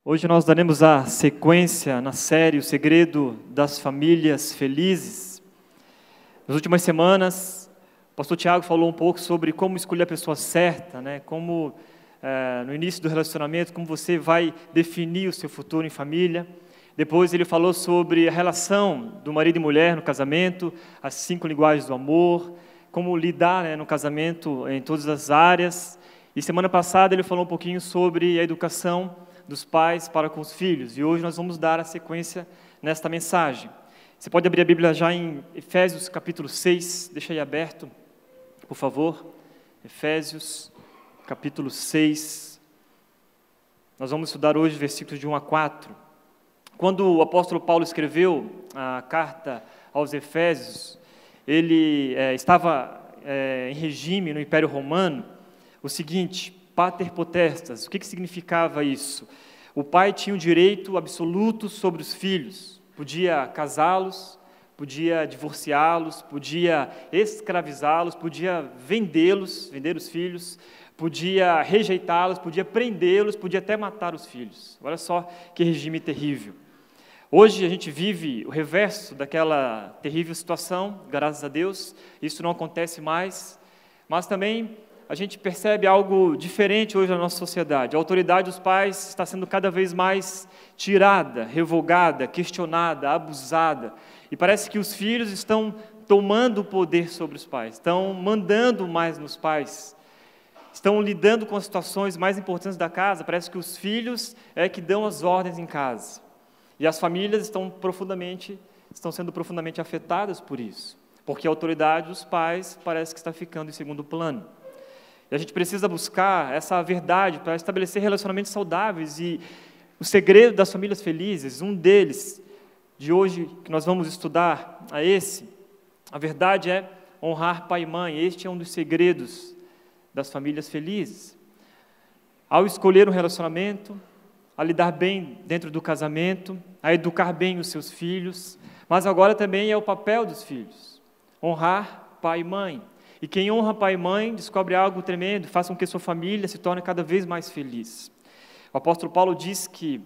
Hoje nós daremos a sequência na série O Segredo das Famílias Felizes. Nas últimas semanas, o pastor Tiago falou um pouco sobre como escolher a pessoa certa, como no início do relacionamento, como você vai definir o seu futuro em família. Depois ele falou sobre a relação do marido e mulher no casamento, as 5 linguagens do amor, como lidar no casamento em todas as áreas. E semana passada ele falou um pouquinho sobre a educação dos pais para com os filhos. E hoje nós vamos dar a sequência nesta mensagem. Você pode abrir a Bíblia já em Efésios capítulo 6, deixa aí aberto, por favor. Efésios capítulo 6. Nós vamos estudar hoje versículos de 1 a 4. Quando o apóstolo Paulo escreveu a carta aos Efésios, ele estava em regime no Império Romano, o seguinte: pater potestas. O que significava isso? O pai tinha o direito absoluto sobre os filhos, podia casá-los, podia divorciá-los, podia escravizá-los, podia vender os filhos, podia rejeitá-los, podia prendê-los, podia até matar os filhos. Olha só que regime terrível. Hoje a gente vive o reverso daquela terrível situação, graças a Deus, isso não acontece mais, mas também a gente percebe algo diferente hoje na nossa sociedade. A autoridade dos pais está sendo cada vez mais tirada, revogada, questionada, abusada. E parece que os filhos estão tomando o poder sobre os pais, estão mandando mais nos pais, estão lidando com as situações mais importantes da casa. Parece que os filhos é que dão as ordens em casa. E as famílias estão sendo profundamente afetadas por isso, porque a autoridade dos pais parece que está ficando em segundo plano. E a gente precisa buscar essa verdade para estabelecer relacionamentos saudáveis. E o segredo das famílias felizes, um deles, de hoje, que nós vamos estudar, a verdade é honrar pai e mãe. Este é um dos segredos das famílias felizes. Ao escolher um relacionamento, a lidar bem dentro do casamento, a educar bem os seus filhos, mas agora também é o papel dos filhos, honrar pai e mãe. E quem honra pai e mãe descobre algo tremendo, faz com que sua família se torne cada vez mais feliz. O apóstolo Paulo diz que,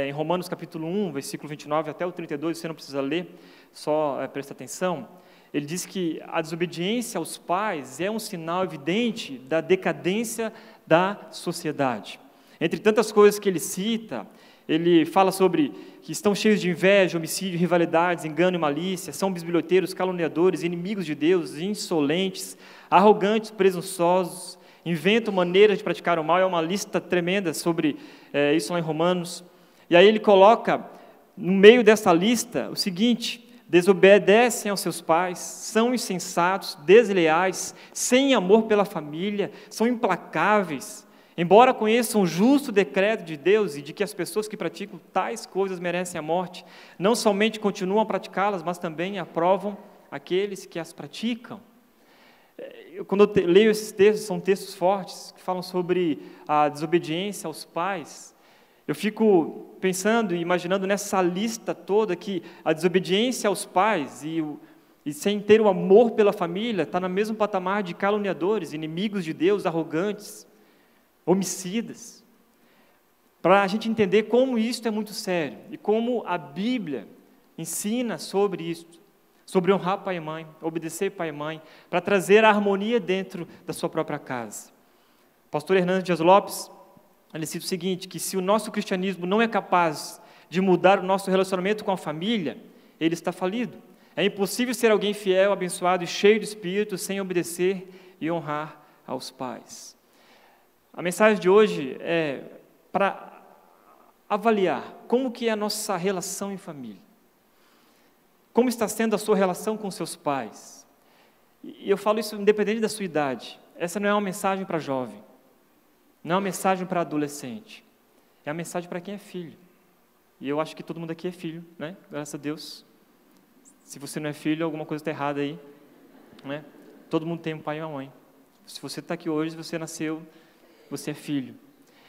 em Romanos capítulo 1, versículo 29 até o 32, você não precisa ler, só presta atenção, ele diz que a desobediência aos pais é um sinal evidente da decadência da sociedade. Entre tantas coisas que ele cita, ele fala sobre que estão cheios de inveja, homicídio, rivalidades, engano e malícia, são bisbilhoteiros, caluniadores, inimigos de Deus, insolentes, arrogantes, presunçosos, inventam maneiras de praticar o mal. É uma lista tremenda sobre isso lá em Romanos. E aí ele coloca no meio dessa lista o seguinte: desobedecem aos seus pais, são insensatos, desleais, sem amor pela família, são implacáveis. Embora conheçam o justo decreto de Deus e de que as pessoas que praticam tais coisas merecem a morte, não somente continuam a praticá-las, mas também aprovam aqueles que as praticam. Quando eu leio esses textos, são textos fortes, que falam sobre a desobediência aos pais. Eu fico pensando e imaginando nessa lista toda que a desobediência aos pais e sem ter o amor pela família está no mesmo patamar de caluniadores, inimigos de Deus, arrogantes, homicidas, para a gente entender como isso é muito sério e como a Bíblia ensina sobre isso, sobre honrar pai e mãe, obedecer pai e mãe, para trazer a harmonia dentro da sua própria casa. O pastor Hernandes Dias Lopes, ele cita o seguinte, que se o nosso cristianismo não é capaz de mudar o nosso relacionamento com a família, ele está falido. É impossível ser alguém fiel, abençoado e cheio de espírito sem obedecer e honrar aos pais. A mensagem de hoje é para avaliar como que é a nossa relação em família. Como está sendo a sua relação com seus pais? E eu falo isso independente da sua idade. Essa não é uma mensagem para jovem. Não é uma mensagem para adolescente. É uma mensagem para quem é filho. E eu acho que todo mundo aqui é filho, né? Graças a Deus. Se você não é filho, alguma coisa está errada aí, né? Todo mundo tem um pai e uma mãe. Se você está aqui hoje, você nasceu, você é filho.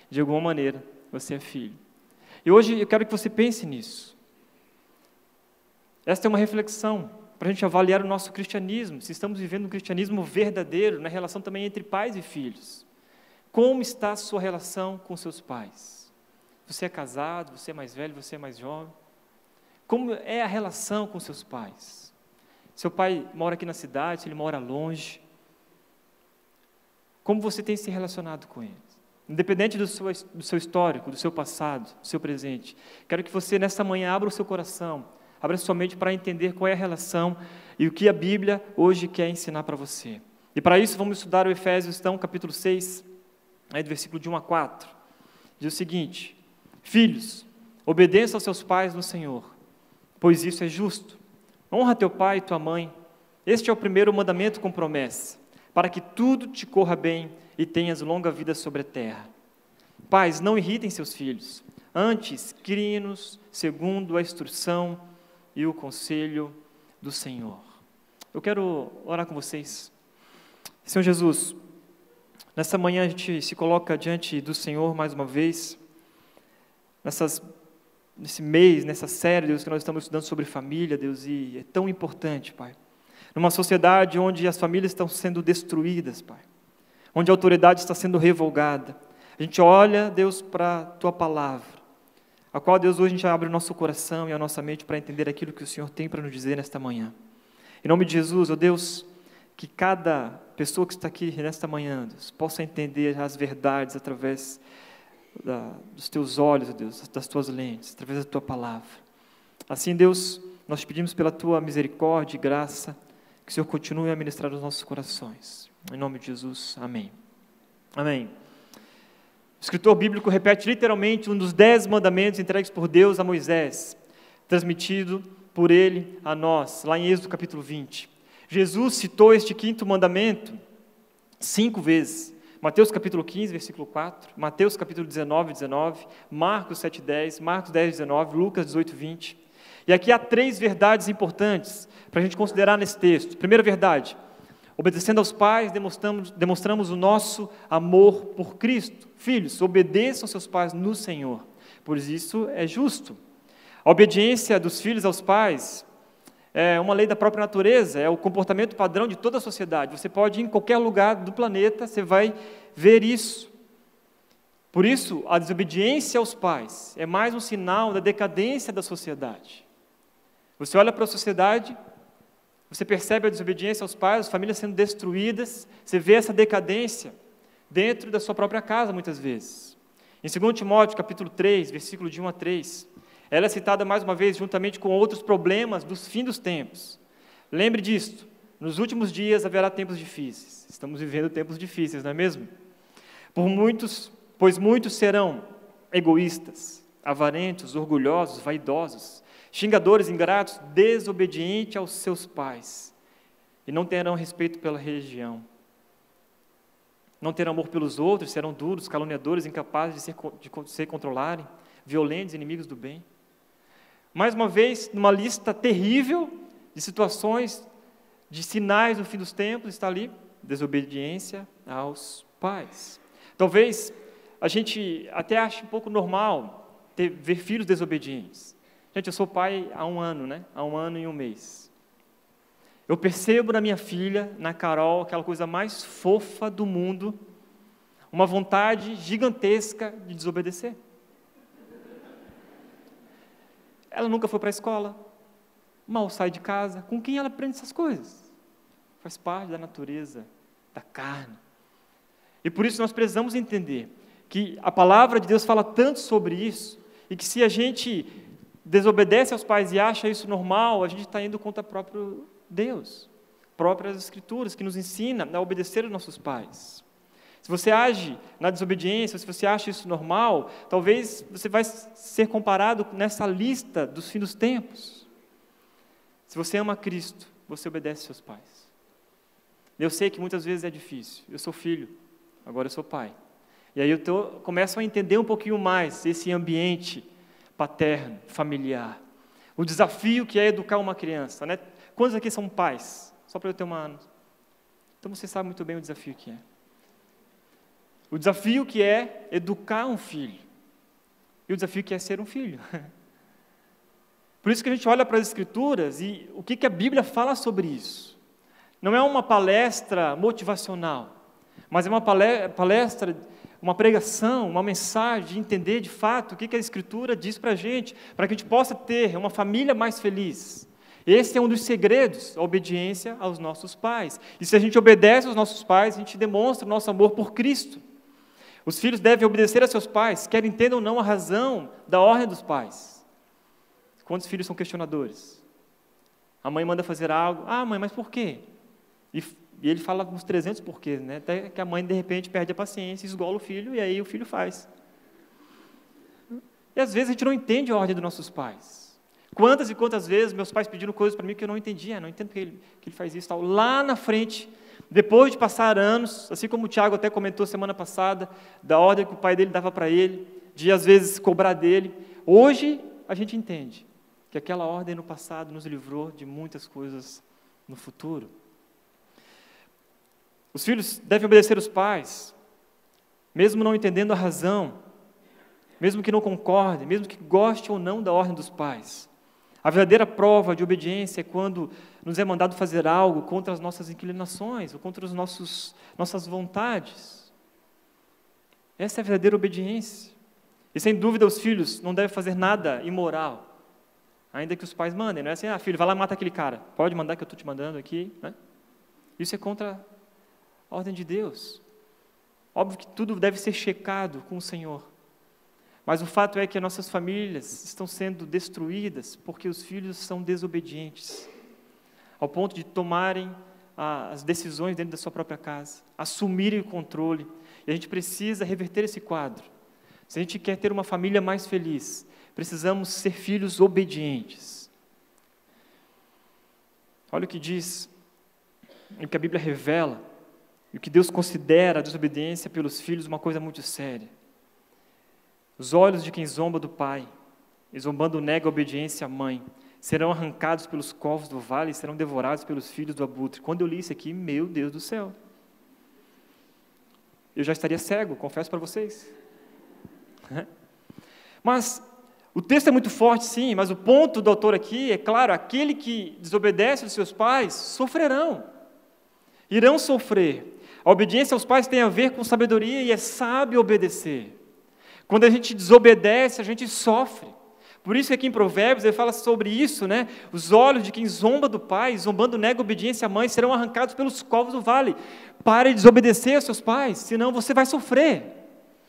De alguma maneira, você é filho. E hoje eu quero que você pense nisso. Esta é uma reflexão para a gente avaliar o nosso cristianismo, se estamos vivendo um cristianismo verdadeiro, na relação também entre pais e filhos. Como está a sua relação com seus pais? Você é casado, você é mais velho, você é mais jovem. Como é a relação com seus pais? Seu pai mora aqui na cidade, se ele mora longe. Como você tem se relacionado com eles? Independente do seu histórico, do seu passado, do seu presente. Quero que você, nesta manhã, abra o seu coração, abra a sua mente para entender qual é a relação e o que a Bíblia hoje quer ensinar para você. E para isso, vamos estudar o Efésios, então, capítulo 6, aí do versículo de 1 a 4. Diz o seguinte: Filhos, obedeça aos seus pais no Senhor, pois isso é justo. Honra teu pai e tua mãe. Este é o primeiro mandamento com promessa, para que tudo te corra bem e tenhas longa vida sobre a terra. Pais, não irritem seus filhos, antes criem-nos segundo a instrução e o conselho do Senhor. Eu quero orar com vocês. Senhor Jesus, nessa manhã a gente se coloca diante do Senhor mais uma vez, nesse mês, nessa série, Deus, que nós estamos estudando sobre família, Deus, e é tão importante, Pai. Numa sociedade onde as famílias estão sendo destruídas, Pai, onde a autoridade está sendo revogada, a gente olha, Deus, para a Tua Palavra, a qual, Deus, hoje a gente abre o nosso coração e a nossa mente para entender aquilo que o Senhor tem para nos dizer nesta manhã. Em nome de Jesus, ó Deus, que cada pessoa que está aqui nesta manhã, Deus, possa entender as verdades através dos Teus olhos, ó Deus, das Tuas lentes, através da Tua Palavra. Assim, Deus, nós te pedimos pela Tua misericórdia e graça, que o Senhor continue a ministrar os nossos corações. Em nome de Jesus, amém. Amém. O escritor bíblico repete literalmente um dos 10 mandamentos entregues por Deus a Moisés, transmitido por ele a nós, lá em Êxodo capítulo 20. Jesus citou este 5º mandamento 5 vezes. Mateus capítulo 15, versículo 4, Mateus capítulo 19, Marcos 7, 10, Marcos 10, 19, Lucas 18, 20. E aqui há 3 verdades importantes para a gente considerar nesse texto. Primeira verdade: obedecendo aos pais, demonstramos o nosso amor por Cristo. Filhos, obedeçam aos seus pais no Senhor, pois isso é justo. A obediência dos filhos aos pais é uma lei da própria natureza, é o comportamento padrão de toda a sociedade. Você pode ir em qualquer lugar do planeta, você vai ver isso. Por isso, a desobediência aos pais é mais um sinal da decadência da sociedade. Você olha para a sociedade, você percebe a desobediência aos pais, as famílias sendo destruídas, você vê essa decadência dentro da sua própria casa, muitas vezes. Em 2 Timóteo, capítulo 3, versículo de 1 a 3, ela é citada mais uma vez juntamente com outros problemas dos fim dos tempos. Lembre disto, nos últimos dias haverá tempos difíceis. Estamos vivendo tempos difíceis, não é mesmo? Pois muitos serão egoístas, avarentos, orgulhosos, vaidosos, xingadores, ingratos, desobedientes aos seus pais, e não terão respeito pela religião. Não terão amor pelos outros, serão duros, caluniadores, incapazes de se controlarem, violentos, inimigos do bem. Mais uma vez, numa lista terrível de situações, de sinais do fim dos tempos, está ali, desobediência aos pais. Talvez a gente até ache um pouco normal ver filhos desobedientes. Gente, eu sou pai há 1 ano, né? Há 1 ano e 1 mês. Eu percebo na minha filha, na Carol, aquela coisa mais fofa do mundo, uma vontade gigantesca de desobedecer. Ela nunca foi para a escola, mal sai de casa. Com quem ela aprende essas coisas? Faz parte da natureza, da carne. E por isso nós precisamos entender que a palavra de Deus fala tanto sobre isso, e que se a gente desobedece aos pais e acha isso normal, a gente está indo contra o próprio Deus, próprias Escrituras, que nos ensina a obedecer aos nossos pais. Se você age na desobediência, se você acha isso normal, talvez você vai ser comparado nessa lista dos fins dos tempos. Se você ama Cristo, você obedece aos seus pais. Eu sei que muitas vezes é difícil. Eu sou filho, agora eu sou pai. E aí eu começo a entender um pouquinho mais esse ambiente paterno, familiar. O desafio que é educar uma criança, né? Quantos aqui são pais? Só para eu ter uma... Então você sabe muito bem o desafio que é. O desafio que é educar um filho. E o desafio que é ser um filho. Por isso que a gente olha para as Escrituras e o que a Bíblia fala sobre isso. Não é uma palestra motivacional, mas é uma palestra, uma pregação, uma mensagem, de entender de fato o que a Escritura diz para a gente gente possa ter uma família mais feliz. Esse é um dos segredos, a obediência aos nossos pais. E se a gente obedece aos nossos pais, a gente demonstra o nosso amor por Cristo. Os filhos devem obedecer a seus pais, quer entendam ou não a razão da ordem dos pais. Quantos filhos são questionadores? A mãe manda fazer algo, mãe, mas por quê? E ele fala uns 300 porquês, né? Até que a mãe, de repente, perde a paciência, esgola o filho, e aí o filho faz. E às vezes a gente não entende a ordem dos nossos pais. Quantas e quantas vezes meus pais pediram coisas para mim que eu não entendia, não entendo que ele faz isso, tal. Lá na frente, depois de passar anos, assim como o Tiago até comentou semana passada, da ordem que o pai dele dava para ele, de às vezes cobrar dele, hoje a gente entende que aquela ordem no passado nos livrou de muitas coisas no futuro. Os filhos devem obedecer os pais, mesmo não entendendo a razão, mesmo que não concordem, mesmo que gostem ou não da ordem dos pais. A verdadeira prova de obediência é quando nos é mandado fazer algo contra as nossas inclinações, ou contra as nossas vontades. Essa é a verdadeira obediência. E sem dúvida os filhos não devem fazer nada imoral, ainda que os pais mandem. Não é assim, filho, vai lá e mata aquele cara. Pode mandar que eu estou te mandando aqui. Né? Isso é contra a ordem de Deus. Óbvio que tudo deve ser checado com o Senhor. Mas o fato é que as nossas famílias estão sendo destruídas porque os filhos são desobedientes, ao ponto de tomarem as decisões dentro da sua própria casa, assumirem o controle. E a gente precisa reverter esse quadro. Se a gente quer ter uma família mais feliz, precisamos ser filhos obedientes. Olha o que diz, o que a Bíblia revela, e o que Deus considera a desobediência pelos filhos uma coisa muito séria. Os olhos de quem zomba do pai, e zombando nega a obediência à mãe, serão arrancados pelos corvos do vale e serão devorados pelos filhos do abutre. Quando eu li isso aqui, meu Deus do céu, eu já estaria cego, confesso para vocês. Mas o texto é muito forte, sim, mas o ponto do autor aqui é claro, aquele que desobedece aos seus pais sofrerão, irão sofrer. A obediência aos pais tem a ver com sabedoria e é sábio obedecer. Quando a gente desobedece, a gente sofre. Por isso que aqui em Provérbios ele fala sobre isso, né? Os olhos de quem zomba do pai, zombando nega a obediência à mãe, serão arrancados pelos corvos do vale. Pare de desobedecer aos seus pais, senão você vai sofrer.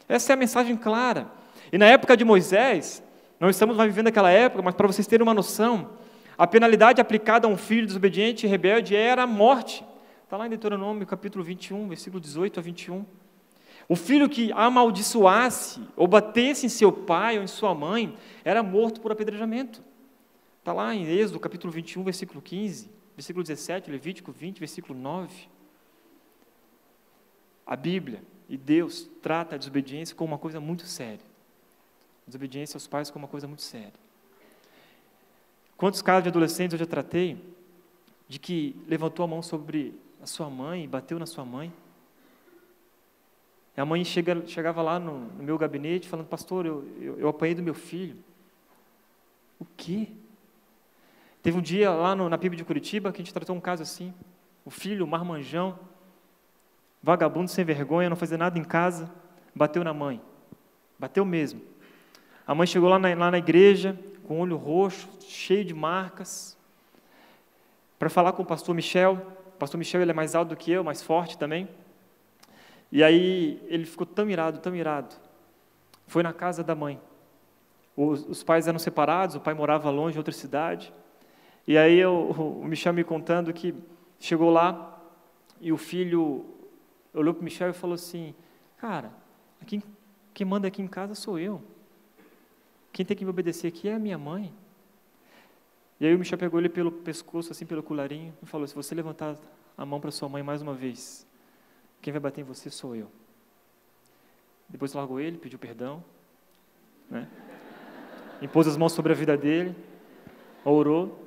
Essa é a mensagem clara. E na época de Moisés, não estamos mais vivendo aquela época, mas para vocês terem uma noção, a penalidade aplicada a um filho desobediente e rebelde era a morte. Está lá em Deuteronômio, capítulo 21, versículo 18 a 21. O filho que amaldiçoasse ou batesse em seu pai ou em sua mãe era morto por apedrejamento. Está lá em Êxodo, capítulo 21, versículo 15, versículo 17, Levítico 20, versículo 9. A Bíblia e Deus trata a desobediência como uma coisa muito séria. A desobediência aos pais como uma coisa muito séria. Quantos casos de adolescentes eu já tratei de que levantou a mão sobre a sua mãe e bateu na sua mãe? E a mãe chegava lá no meu gabinete falando, pastor, eu apanhei do meu filho. O quê? Teve um dia lá na PIB de Curitiba que a gente tratou um caso assim. O filho, marmanjão, vagabundo sem vergonha, não fazia nada em casa, bateu na mãe. Bateu mesmo. A mãe chegou lá na igreja, com o olho roxo, cheio de marcas, para falar com o pastor Michel. O pastor Michel ele é mais alto do que eu, mais forte também. E aí ele ficou tão irado, foi na casa da mãe. Os pais eram separados, o pai morava longe, em outra cidade. E aí o Michel me contando que chegou lá e o filho olhou para o Michel e falou assim, cara, quem manda aqui em casa sou eu. Quem tem que me obedecer aqui é a minha mãe. E aí o Michel pegou ele pelo pescoço, assim, pelo colarinho, e falou, se você levantar a mão para sua mãe mais uma vez, quem vai bater em você sou eu. Depois largou ele, pediu perdão, né? Impôs as mãos sobre a vida dele, orou.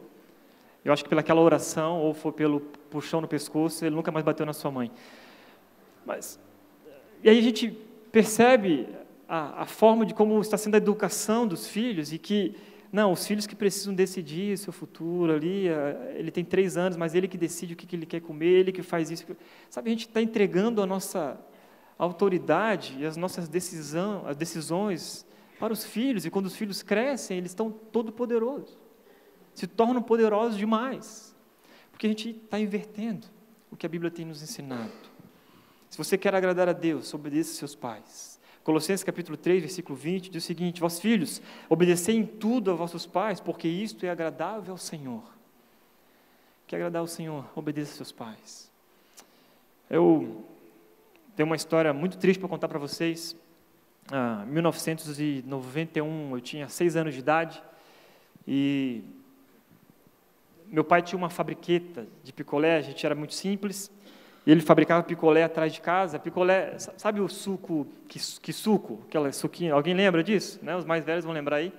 Eu acho que pelaquela oração, ou foi pelo puxão no pescoço, ele nunca mais bateu na sua mãe. E aí a gente percebe a forma de como está sendo a educação dos filhos, e que, não, os filhos que precisam decidir o seu futuro ali, ele tem 3 anos, mas ele que decide o que ele quer comer, ele que faz isso. Sabe, a gente está entregando a a autoridade e as nossas decisões para os filhos, e quando os filhos crescem, eles estão todo-poderosos, se tornam poderosos demais, porque a gente está invertendo o que a Bíblia tem nos ensinado. Se você quer agradar a Deus, obedeça seus pais. Colossenses capítulo 3, versículo 20, diz o seguinte: vós filhos, obedecei em tudo a vossos pais, porque isto é agradável ao Senhor. Quer agradar ao Senhor? Obedeça a seus pais. Eu tenho uma história muito triste para contar para vocês. Em 1991, eu tinha 6 anos de idade, e meu pai tinha uma fabriqueta de picolé, a gente era muito simples, e ele fabricava picolé atrás de casa. Picolé, sabe o suco, que suco? Aquela suquinha, alguém lembra disso? Né? Os mais velhos vão lembrar aí.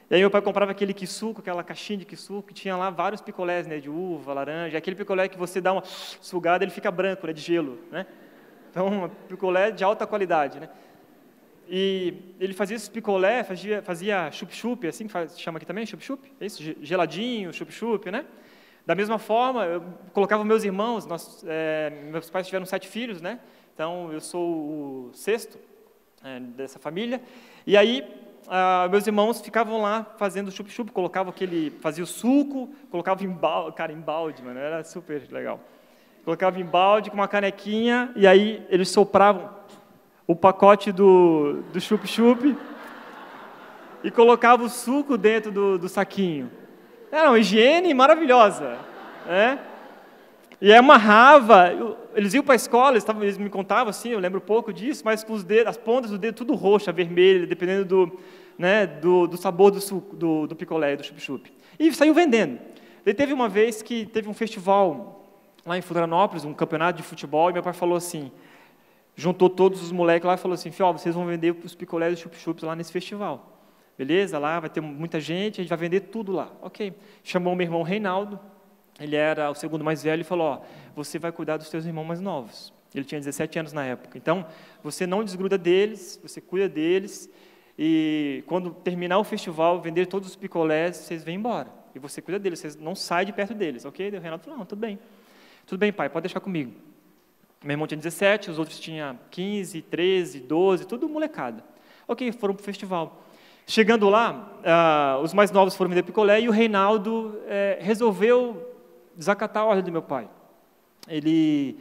E aí meu pai comprava aquele quisuco, aquela caixinha de quisuco, que tinha lá vários picolés, né, de uva, laranja, aquele picolé que você dá uma sugada, ele fica branco, né, de gelo, né? Então, um picolé de alta qualidade, né? E ele fazia esse picolé, fazia chup-chup, assim que chama aqui também, chup-chup? É isso? Geladinho, chup-chup, né? Da mesma forma, eu colocava meus irmãos, meus pais tiveram 7 filhos, né? Então, eu sou o 6º dessa família. E aí, meus irmãos ficavam lá fazendo chup-chup, fazia o suco, colocava em balde, mano, era super legal. Colocava em balde com uma canequinha, e aí eles sopravam o pacote do chup-chup e colocava o suco dentro do saquinho. Era uma higiene maravilhosa, né? E aí amarrava, eles iam para a escola, eles me contavam assim, eu lembro pouco disso, mas com os dedos, as pontas do dedo tudo roxa, vermelha, dependendo do sabor do picolé, do chup-chup. E saiu vendendo. Daí teve uma vez que teve um festival lá em Florianópolis, um campeonato de futebol, e meu pai falou assim, juntou todos os moleques lá e falou assim: "Filho, vocês vão vender os picolés e chup-chups lá nesse festival. Beleza? Lá vai ter muita gente, a gente vai vender tudo lá." Ok. Chamou o meu irmão Reinaldo, ele era o segundo mais velho, e falou: "Ó, você vai cuidar dos teus irmãos mais novos." Ele tinha 17 anos na época. "Então, você não desgruda deles, você cuida deles, e quando terminar o festival, vender todos os picolés, vocês vêm embora. E você cuida deles, vocês não saem de perto deles." Ok? Daí o Reinaldo falou: "Não, tudo bem. Tudo bem, pai, pode deixar comigo." Meu irmão tinha 17, os outros tinham 15, 13, 12, tudo molecada. Ok, foram para o festival. Chegando lá, os mais novos foram vender picolé, e o Reinaldo resolveu desacatar a ordem do meu pai. Ele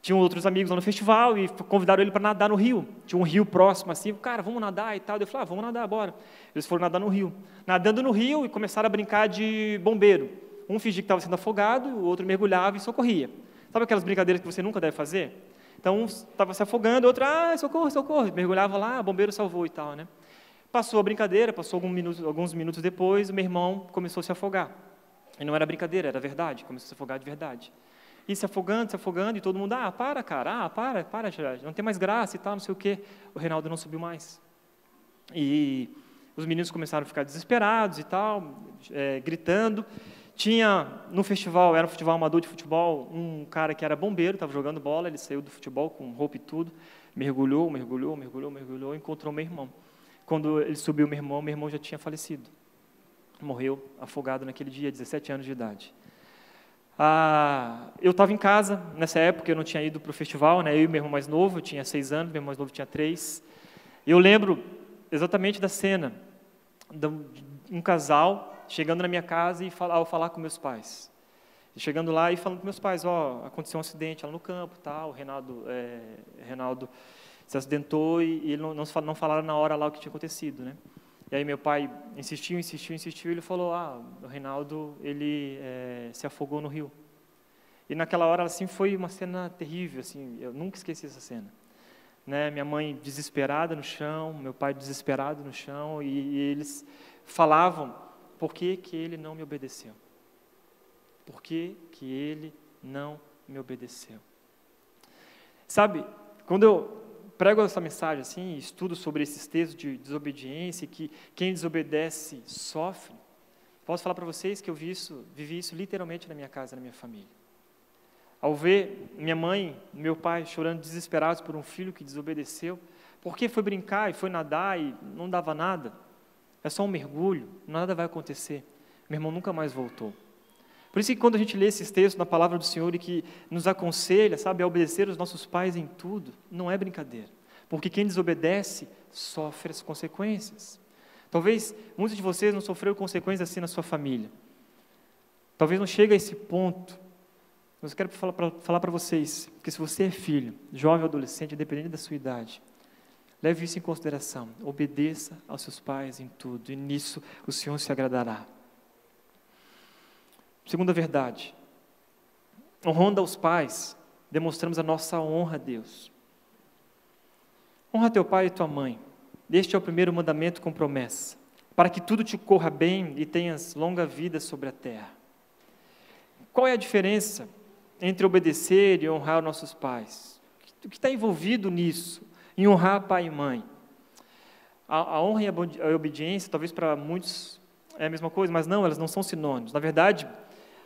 tinha outros amigos lá no festival e convidaram ele para nadar no rio. Tinha um rio próximo assim, "Cara, vamos nadar e tal." Eu falei: "Vamos nadar, bora." Eles foram nadar no rio. Nadando no rio e começaram a brincar de bombeiro. Um fingia que estava sendo afogado, o outro mergulhava e socorria. Sabe aquelas brincadeiras que você nunca deve fazer? Então, um estava se afogando, o outro, socorro, socorro, mergulhava lá, o bombeiro salvou e tal, né? Passou a brincadeira, passou alguns minutos depois, o meu irmão começou a se afogar. E não era brincadeira, era verdade, começou a se afogar de verdade. E se afogando, e todo mundo: "Para, cara, para, não tem mais graça e tal, não sei o quê." O Reinaldo não subiu mais. E os meninos começaram a ficar desesperados e tal, gritando. Tinha, no festival, era um festival amador de futebol, um cara que era bombeiro, estava jogando bola, ele saiu do futebol com roupa e tudo, mergulhou, encontrou meu irmão. Quando ele subiu meu irmão já tinha falecido. Morreu afogado naquele dia, 17 anos de idade. Eu estava em casa, nessa época eu não tinha ido para o festival, né? Eu e meu irmão mais novo, eu tinha 6 anos, meu irmão mais novo tinha 3. Eu lembro exatamente da cena, de um casal chegando na minha casa e ao falar com meus pais. Chegando lá e falando com meus pais: "Aconteceu um acidente lá no campo, tal, o Reinaldo se acidentou", e ele não falaram na hora lá o que tinha acontecido, né? E aí meu pai insistiu, e ele falou: "O Reinaldo, ele se afogou no rio." E naquela hora, assim, foi uma cena terrível, assim, eu nunca esqueci essa cena. Né? Minha mãe desesperada no chão, meu pai desesperado no chão, e eles falavam: "Por que que ele não me obedeceu? Por que que ele não me obedeceu?" Sabe, quando eu prego essa mensagem assim, estudo sobre esses textos de desobediência, que quem desobedece sofre, posso falar para vocês que eu vivi isso literalmente na minha casa, na minha família. Ao ver minha mãe, meu pai chorando desesperados por um filho que desobedeceu, porque foi brincar e foi nadar e não dava nada, é só um mergulho, nada vai acontecer. Meu irmão nunca mais voltou. Por isso que quando a gente lê esses textos na palavra do Senhor e que nos aconselha, sabe, a obedecer os nossos pais em tudo, não é brincadeira. Porque quem desobedece sofre as consequências. Talvez muitos de vocês não sofreram consequências assim na sua família. Talvez não chegue a esse ponto. Mas eu quero falar para vocês que se você é filho, jovem ou adolescente, independente da sua idade, leve isso em consideração. Obedeça aos seus pais em tudo, e nisso o Senhor se agradará. Segunda verdade, honrando aos pais, demonstramos a nossa honra a Deus. Honra teu pai e tua mãe. Este é o primeiro mandamento com promessa, para que tudo te corra bem e tenhas longa vida sobre a terra. Qual é a diferença entre obedecer e honrar nossos pais? O que está envolvido nisso, em honrar pai e mãe? A honra e a obediência, talvez para muitos é a mesma coisa, mas não, elas não são sinônimos. Na verdade,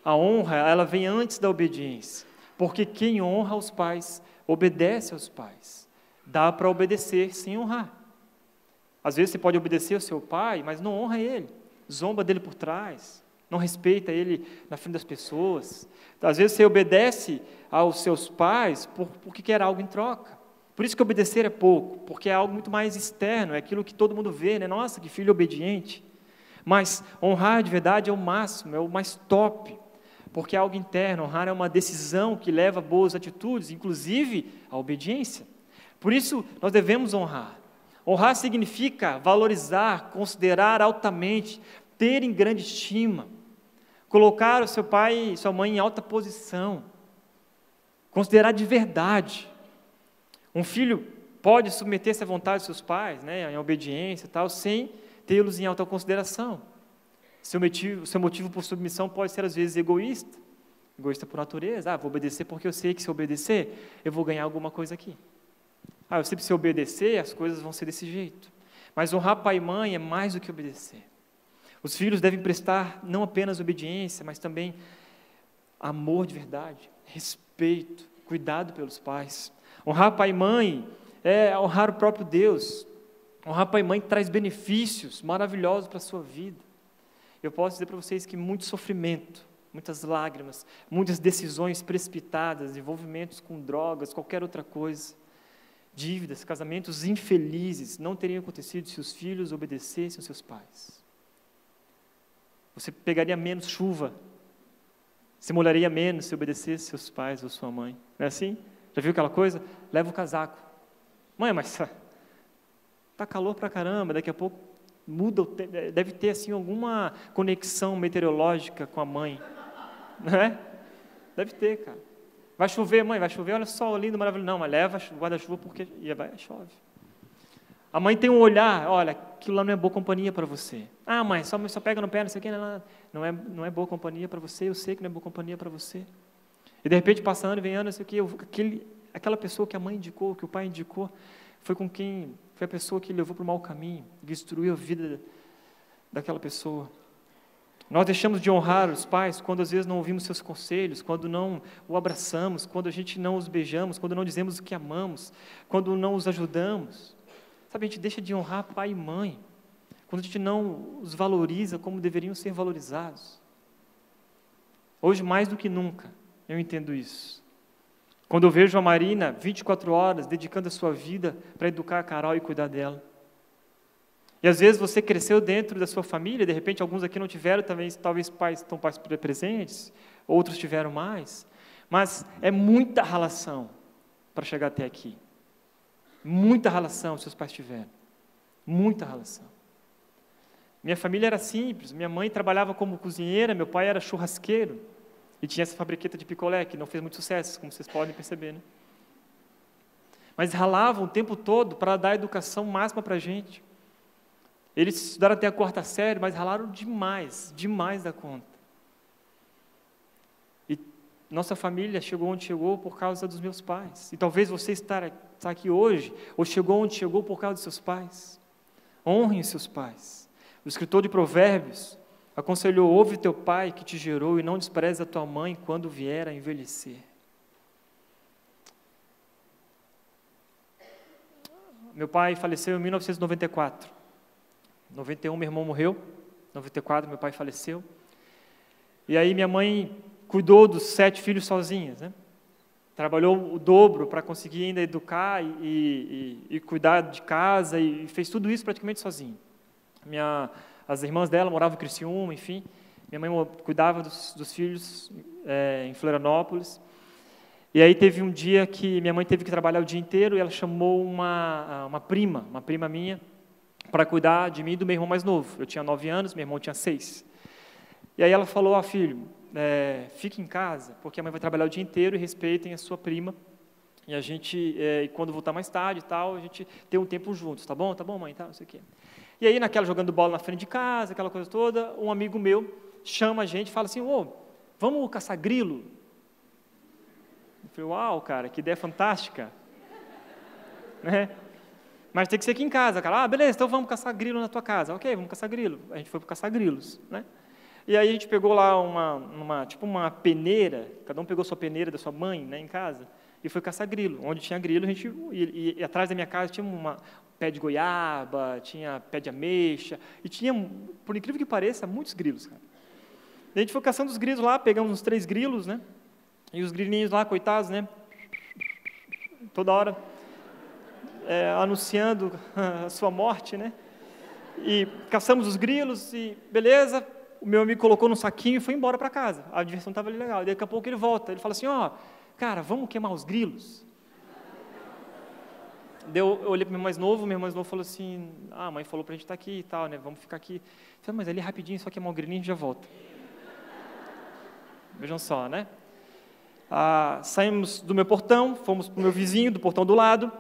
a honra, ela vem antes da obediência, porque quem honra os pais, obedece aos pais. Dá para obedecer sem honrar. Às vezes você pode obedecer ao seu pai, mas não honra ele, zomba dele por trás, não respeita ele na frente das pessoas. Às vezes você obedece aos seus pais porque quer algo em troca. Por isso que obedecer é pouco, porque é algo muito mais externo, é aquilo que todo mundo vê, né? Nossa, que filho obediente. Mas honrar de verdade é o máximo, é o mais top. Porque é algo interno, honrar é uma decisão que leva a boas atitudes, inclusive a obediência. Por isso, nós devemos honrar. Honrar significa valorizar, considerar altamente, ter em grande estima, colocar o seu pai e sua mãe em alta posição, considerar de verdade. Um filho pode submeter-se à vontade dos seus pais, né, em obediência e tal, sem tê-los em alta consideração. Seu motivo por submissão pode ser, às vezes, egoísta por natureza. Vou obedecer porque eu sei que se eu obedecer, eu vou ganhar alguma coisa aqui. Eu sei que se eu obedecer, as coisas vão ser desse jeito. Mas honrar pai e mãe é mais do que obedecer. Os filhos devem prestar não apenas obediência, mas também amor de verdade, respeito, cuidado pelos pais. Honrar pai e mãe é honrar o próprio Deus. Honrar pai e mãe traz benefícios maravilhosos para a sua vida. Eu posso dizer para vocês que muito sofrimento, muitas lágrimas, muitas decisões precipitadas, envolvimentos com drogas, qualquer outra coisa, dívidas, casamentos infelizes, não teriam acontecido se os filhos obedecessem aos seus pais. Você pegaria menos chuva, se molharia menos se obedecesse seus pais ou sua mãe. Não é assim? Já viu aquela coisa? Leva o casaco. Mãe, mas tá calor pra caramba, daqui a pouco muda, deve ter assim alguma conexão meteorológica com a mãe, não é? Deve ter, cara. Vai chover, mãe, vai chover, olha só, lindo, maravilhoso. Não, mas leva o guarda-chuva porque chove. A mãe tem um olhar, olha, aquilo lá não é boa companhia para você. Mãe, só pega no pé, não sei o que, não é boa companhia para você, eu sei que não é boa companhia para você. E de repente passa ano, vem ano, não sei o que, aquela pessoa que a mãe indicou, que o pai indicou, foi a pessoa que levou para o mau caminho, destruiu a vida daquela pessoa. Nós deixamos de honrar os pais quando às vezes não ouvimos seus conselhos, quando não o abraçamos, quando a gente não os beijamos, quando não dizemos o que amamos, quando não os ajudamos. Sabe, a gente deixa de honrar pai e mãe, quando a gente não os valoriza como deveriam ser valorizados. Hoje, mais do que nunca, eu entendo isso. Quando eu vejo a Marina 24 horas dedicando a sua vida para educar a Carol e cuidar dela. E às vezes você cresceu dentro da sua família, de repente alguns aqui não tiveram, talvez pais estão presentes, outros tiveram mais, mas é muita relação para chegar até aqui. Muita relação seus pais tiveram, muita relação. Minha família era simples, minha mãe trabalhava como cozinheira, meu pai era churrasqueiro, e tinha essa fabriqueta de picolé, que não fez muito sucesso, como vocês podem perceber, né? Mas ralavam o tempo todo para dar a educação máxima para a gente. Eles estudaram até a 4ª série, mas ralaram demais, demais da conta. E nossa família chegou onde chegou por causa dos meus pais. E talvez você está aqui hoje, ou chegou onde chegou por causa dos seus pais. Honrem os seus pais. O escritor de Provérbios aconselhou: ouve teu pai que te gerou e não despreze a tua mãe quando vier a envelhecer. Meu pai faleceu em 1994. 91 meu irmão morreu, 94 meu pai faleceu. E aí minha mãe cuidou dos 7 filhos sozinhas, né? Trabalhou o dobro para conseguir ainda educar e cuidar de casa, e fez tudo isso praticamente sozinha. As irmãs dela moravam em Criciúma, enfim. Minha mãe cuidava dos filhos em Florianópolis. E aí teve um dia que minha mãe teve que trabalhar o dia inteiro e ela chamou uma prima minha, para cuidar de mim e do meu irmão mais novo. Eu tinha 9 anos, meu irmão tinha 6. E aí ela falou, filho, fique em casa, porque a mãe vai trabalhar o dia inteiro e respeitem a sua prima. E a gente, e quando voltar mais tarde e tal, a gente tem um tempo juntos, tá bom? Tá bom, mãe? Tá, não sei o quê. E aí, naquela jogando bola na frente de casa, aquela coisa toda, um amigo meu chama a gente e fala assim, vamos caçar grilo? Eu falei, uau, cara, que ideia fantástica. Né? Mas tem que ser aqui em casa, cara. Beleza, então vamos caçar grilo na tua casa. Ok, vamos caçar grilo. A gente foi para caçar grilos, né? E aí a gente pegou lá tipo uma peneira, cada um pegou sua peneira da sua mãe, né, em casa, e foi caçar grilo. Onde tinha grilo, a gente e atrás da minha casa tinha pé de goiaba, tinha pé de ameixa, e tinha, por incrível que pareça, muitos grilos, cara. E a gente foi caçando os grilos lá, pegamos uns 3 grilos, né? E os grilinhos lá, coitados, né? Toda hora anunciando a sua morte, né? E caçamos os grilos e beleza. O meu amigo colocou num saquinho e foi embora para casa. A diversão estava ali legal. E daqui a pouco ele volta. Ele fala assim, cara, vamos queimar os grilos? Eu olhei para o meu mais novo falou assim, a mãe falou para a gente estar aqui e tal, né? Vamos ficar aqui. Eu falei, mas ali rapidinho, só queimar o grilinho e já volta. Vejam só, né? Saímos do meu portão, fomos para o meu vizinho, do portão do lado.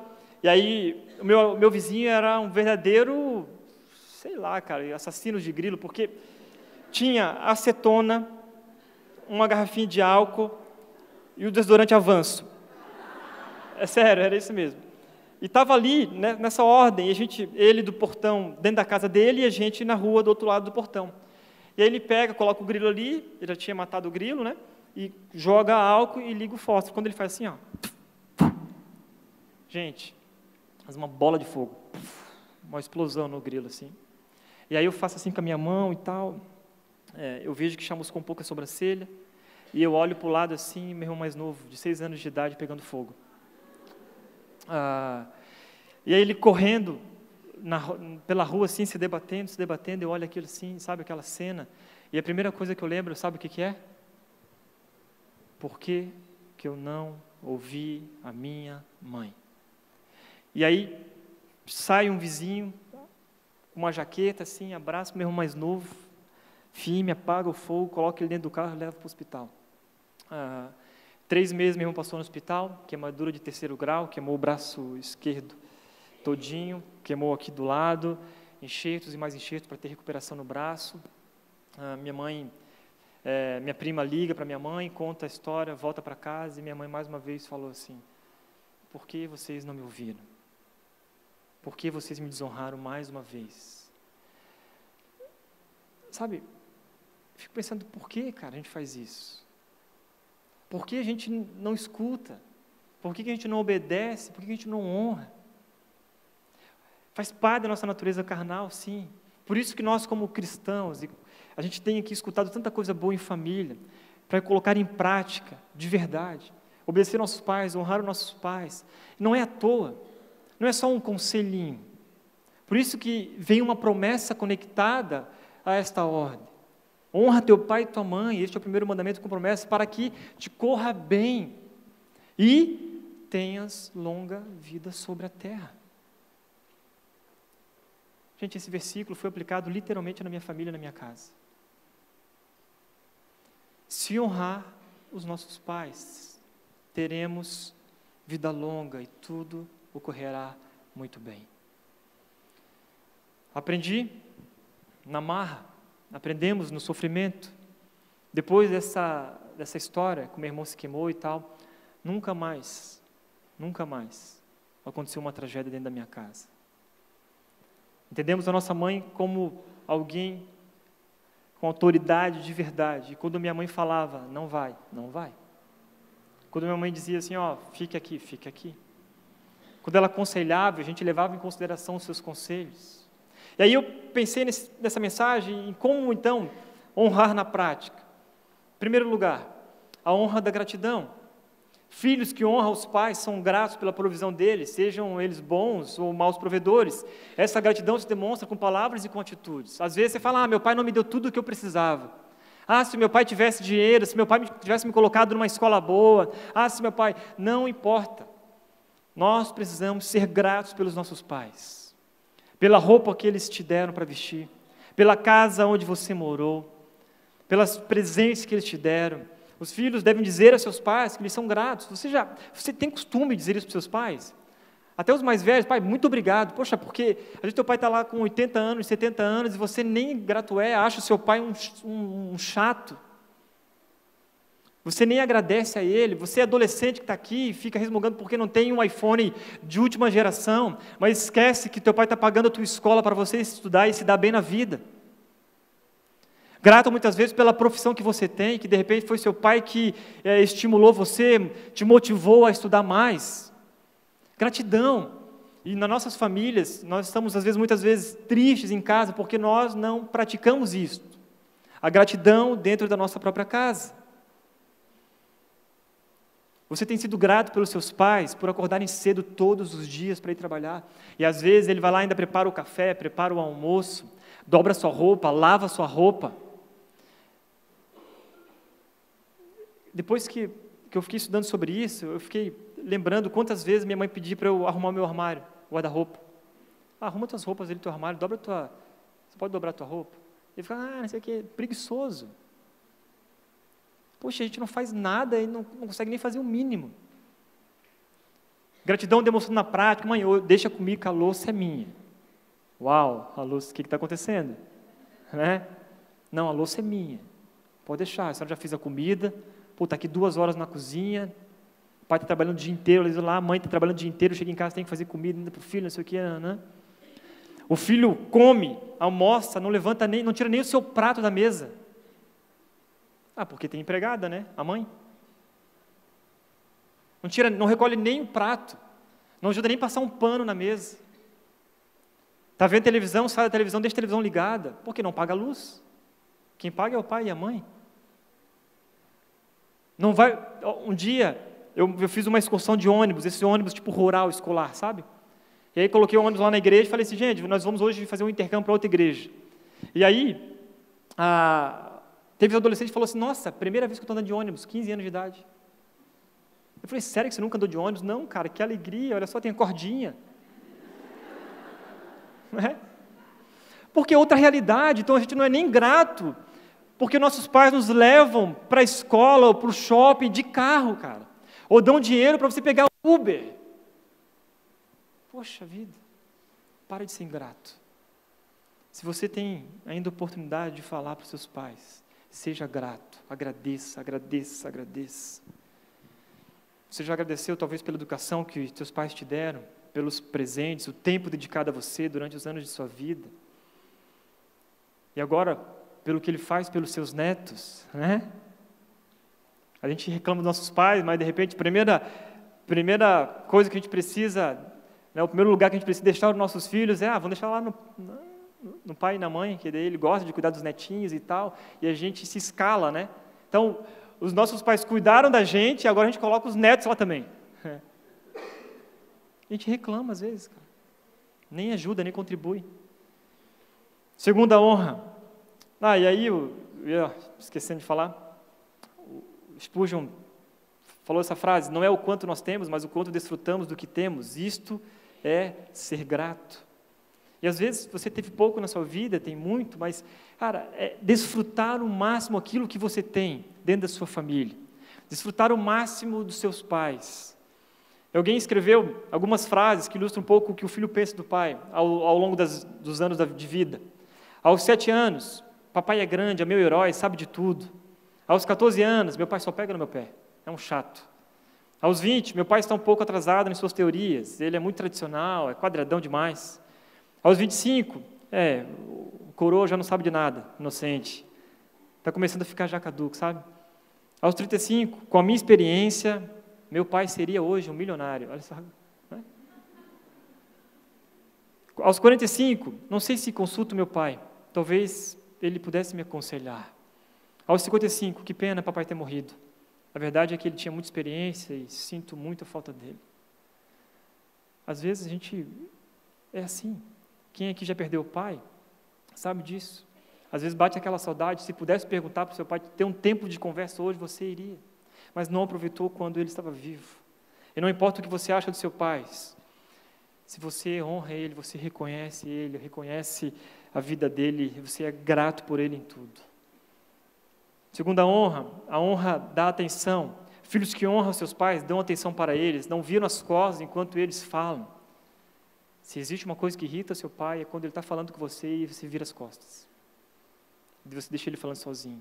E aí, o meu vizinho era um verdadeiro, sei lá, cara, assassino de grilo, porque tinha acetona, uma garrafinha de álcool e o desodorante Avanço. É sério, era isso mesmo. E estava ali, né, nessa ordem, ele do portão, dentro da casa dele, e a gente na rua do outro lado do portão. E aí ele coloca o grilo ali, ele já tinha matado o grilo, né, e joga álcool e liga o fósforo. Quando ele faz assim, gente, faz uma bola de fogo, uma explosão no grilo, assim. E aí eu faço assim com a minha mão e tal, eu vejo que chamuscou um pouco a sobrancelha, e eu olho para o lado assim, meu irmão mais novo, de 6 anos de idade, pegando fogo. E aí ele correndo pela rua, assim, se debatendo, eu olho aquilo assim, sabe, aquela cena, e a primeira coisa que eu lembro, sabe o que é? Por que eu não ouvi a minha mãe? E aí sai um vizinho, com uma jaqueta, assim, abraça o meu irmão mais novo, firme, apaga o fogo, coloca ele dentro do carro e leva para o hospital. 3 meses meu irmão passou no hospital, queimadura de 3º grau, queimou o braço esquerdo todinho, queimou aqui do lado, enxertos e mais enxertos para ter recuperação no braço. Minha prima liga para minha mãe, conta a história, volta para casa, e minha mãe mais uma vez falou assim, por que vocês não me ouviram? Por que vocês me desonraram mais uma vez? Sabe, fico pensando, por que, cara, a gente faz isso? Por que a gente não escuta? Por que a gente não obedece? Por que a gente não honra? Faz parte da nossa natureza carnal, sim. Por isso que nós, como cristãos, a gente tem aqui escutado tanta coisa boa em família, para colocar em prática, de verdade. Obedecer nossos pais, honrar os nossos pais. Não é à toa, não é só um conselhinho. Por isso que vem uma promessa conectada a esta ordem. Honra teu pai e tua mãe, este é o primeiro mandamento com promessa, para que te corra bem e tenhas longa vida sobre a terra. Gente, esse versículo foi aplicado literalmente na minha família, na minha casa. Se honrar os nossos pais, teremos vida longa e tudo ocorrerá muito bem. Aprendi na marra, aprendemos no sofrimento. Depois dessa história, que meu irmão se queimou e tal, nunca mais aconteceu uma tragédia dentro da minha casa. Entendemos a nossa mãe como alguém com autoridade de verdade. E quando minha mãe falava, não vai, não vai. Quando minha mãe dizia assim, fique aqui, fique aqui. Quando ela aconselhava, a gente levava em consideração os seus conselhos. E aí eu pensei nessa mensagem em como, então, honrar na prática. Em primeiro lugar, a honra da gratidão. Filhos que honram os pais são gratos pela provisão deles, sejam eles bons ou maus provedores. Essa gratidão se demonstra com palavras e com atitudes. Às vezes você fala, meu pai não me deu tudo o que eu precisava. Se meu pai tivesse dinheiro, se meu pai tivesse me colocado numa escola boa. Se meu pai... Não importa. Nós precisamos ser gratos pelos nossos pais. Pela roupa que eles te deram para vestir. Pela casa onde você morou. Pelas presentes que eles te deram. Os filhos devem dizer aos seus pais que eles são gratos. Você tem costume de dizer isso para os seus pais? Até os mais velhos, pai, muito obrigado. Poxa, porque às vezes teu pai está lá com 80 anos, 70 anos, e você nem grato acha o seu pai um chato. Você nem agradece a ele. Você é adolescente que está aqui e fica resmungando porque não tem um iPhone de última geração, mas esquece que teu pai está pagando a tua escola para você estudar e se dar bem na vida. Grato muitas vezes pela profissão que você tem, que de repente foi seu pai que estimulou você, te motivou a estudar mais. Gratidão. E nas nossas famílias, nós estamos muitas vezes tristes em casa porque nós não praticamos isso. A gratidão dentro da nossa própria casa. Você tem sido grato pelos seus pais, por acordarem cedo todos os dias para ir trabalhar. E às vezes ele vai lá e ainda prepara o café, prepara o almoço, dobra sua roupa, lava sua roupa. Depois que eu fiquei estudando sobre isso, eu fiquei lembrando quantas vezes minha mãe pedia para eu arrumar o meu armário, o guarda-roupa. Arruma tuas roupas ali no teu armário, você pode dobrar a tua roupa? Ele fica, não sei o que, preguiçoso. Poxa, a gente não faz nada e não consegue nem fazer o mínimo. Gratidão demonstrando na prática, mãe, deixa comigo que a louça é minha. Uau, a louça, o que está acontecendo? Não, a louça é minha. Pode deixar, a senhora já fez a comida, está aqui 2 horas na cozinha, o pai está trabalhando o dia inteiro, a mãe está trabalhando o dia inteiro, chega em casa, tem que fazer comida ainda para o filho, não sei o que, O filho come, almoça, não levanta não tira nem o seu prato da mesa. Porque tem empregada, a mãe. Não recolhe nem o prato, não ajuda nem a passar um pano na mesa. Está vendo televisão, sai da televisão, deixa a televisão ligada, porque não paga a luz. Quem paga é o pai e a mãe. Não vai. Um dia eu fiz uma excursão de ônibus, esse ônibus tipo rural, escolar, sabe? E aí coloquei o ônibus lá na igreja e falei assim, gente, nós vamos hoje fazer um intercâmbio para outra igreja. E aí, teve um adolescente que falou assim, nossa, primeira vez que eu estou andando de ônibus, 15 anos de idade. Eu falei, sério que você nunca andou de ônibus? Não, cara, que alegria, olha só, tem cordinha. Não é? Porque é outra realidade, então a gente não é nem grato, porque nossos pais nos levam para a escola ou para o shopping de carro, cara. Ou dão dinheiro para você pegar o Uber. Poxa vida, para de ser ingrato. Se você tem ainda a oportunidade de falar para os seus pais, seja grato, agradeça, agradeça, agradeça. Você já agradeceu talvez pela educação que seus pais te deram, pelos presentes, o tempo dedicado a você durante os anos de sua vida. E agora, pelo que ele faz pelos seus netos, A gente reclama dos nossos pais, mas de repente, primeira coisa que a gente precisa, o primeiro lugar que a gente precisa deixar os nossos filhos vamos deixar lá no pai e na mãe, que daí ele gosta de cuidar dos netinhos e tal, e a gente se escala, Então, os nossos pais cuidaram da gente, e agora a gente coloca os netos lá também. A gente reclama às vezes, cara. Nem ajuda, nem contribui. Segunda honra. E aí, esquecendo de falar, o Spurgeon falou essa frase, não é o quanto nós temos, mas o quanto desfrutamos do que temos. Isto é ser grato. E às vezes você teve pouco na sua vida, tem muito, mas, cara, é desfrutar o máximo aquilo que você tem dentro da sua família. Desfrutar o máximo dos seus pais. Alguém escreveu algumas frases que ilustram um pouco o que o filho pensa do pai ao longo dos anos de vida. Aos 7 anos, papai é grande, é meu herói, sabe de tudo. Aos 14 anos, meu pai só pega no meu pé, é um chato. Aos 20, meu pai está um pouco atrasado em suas teorias, ele é muito tradicional, é quadradão demais. Aos 25, o coroa já não sabe de nada, inocente. Está começando a ficar já caduco, sabe? Aos 35, com a minha experiência, meu pai seria hoje um milionário. Olha só. Aos 45, não sei se consulto meu pai, talvez ele pudesse me aconselhar. Aos 55, que pena papai ter morrido. A verdade é que ele tinha muita experiência e sinto muito a falta dele. Às vezes a gente é assim. Quem aqui já perdeu o pai, sabe disso. Às vezes bate aquela saudade, se pudesse perguntar para o seu pai, ter um tempo de conversa hoje, você iria. Mas não aproveitou quando ele estava vivo. E não importa o que você acha do seu pai, se você honra ele, você reconhece a vida dele, você é grato por ele em tudo. Segunda honra, a honra dá atenção. Filhos que honram seus pais dão atenção para eles, não viram as costas enquanto eles falam. Se existe uma coisa que irrita seu pai, é quando ele está falando com você e você vira as costas. E você deixa ele falando sozinho.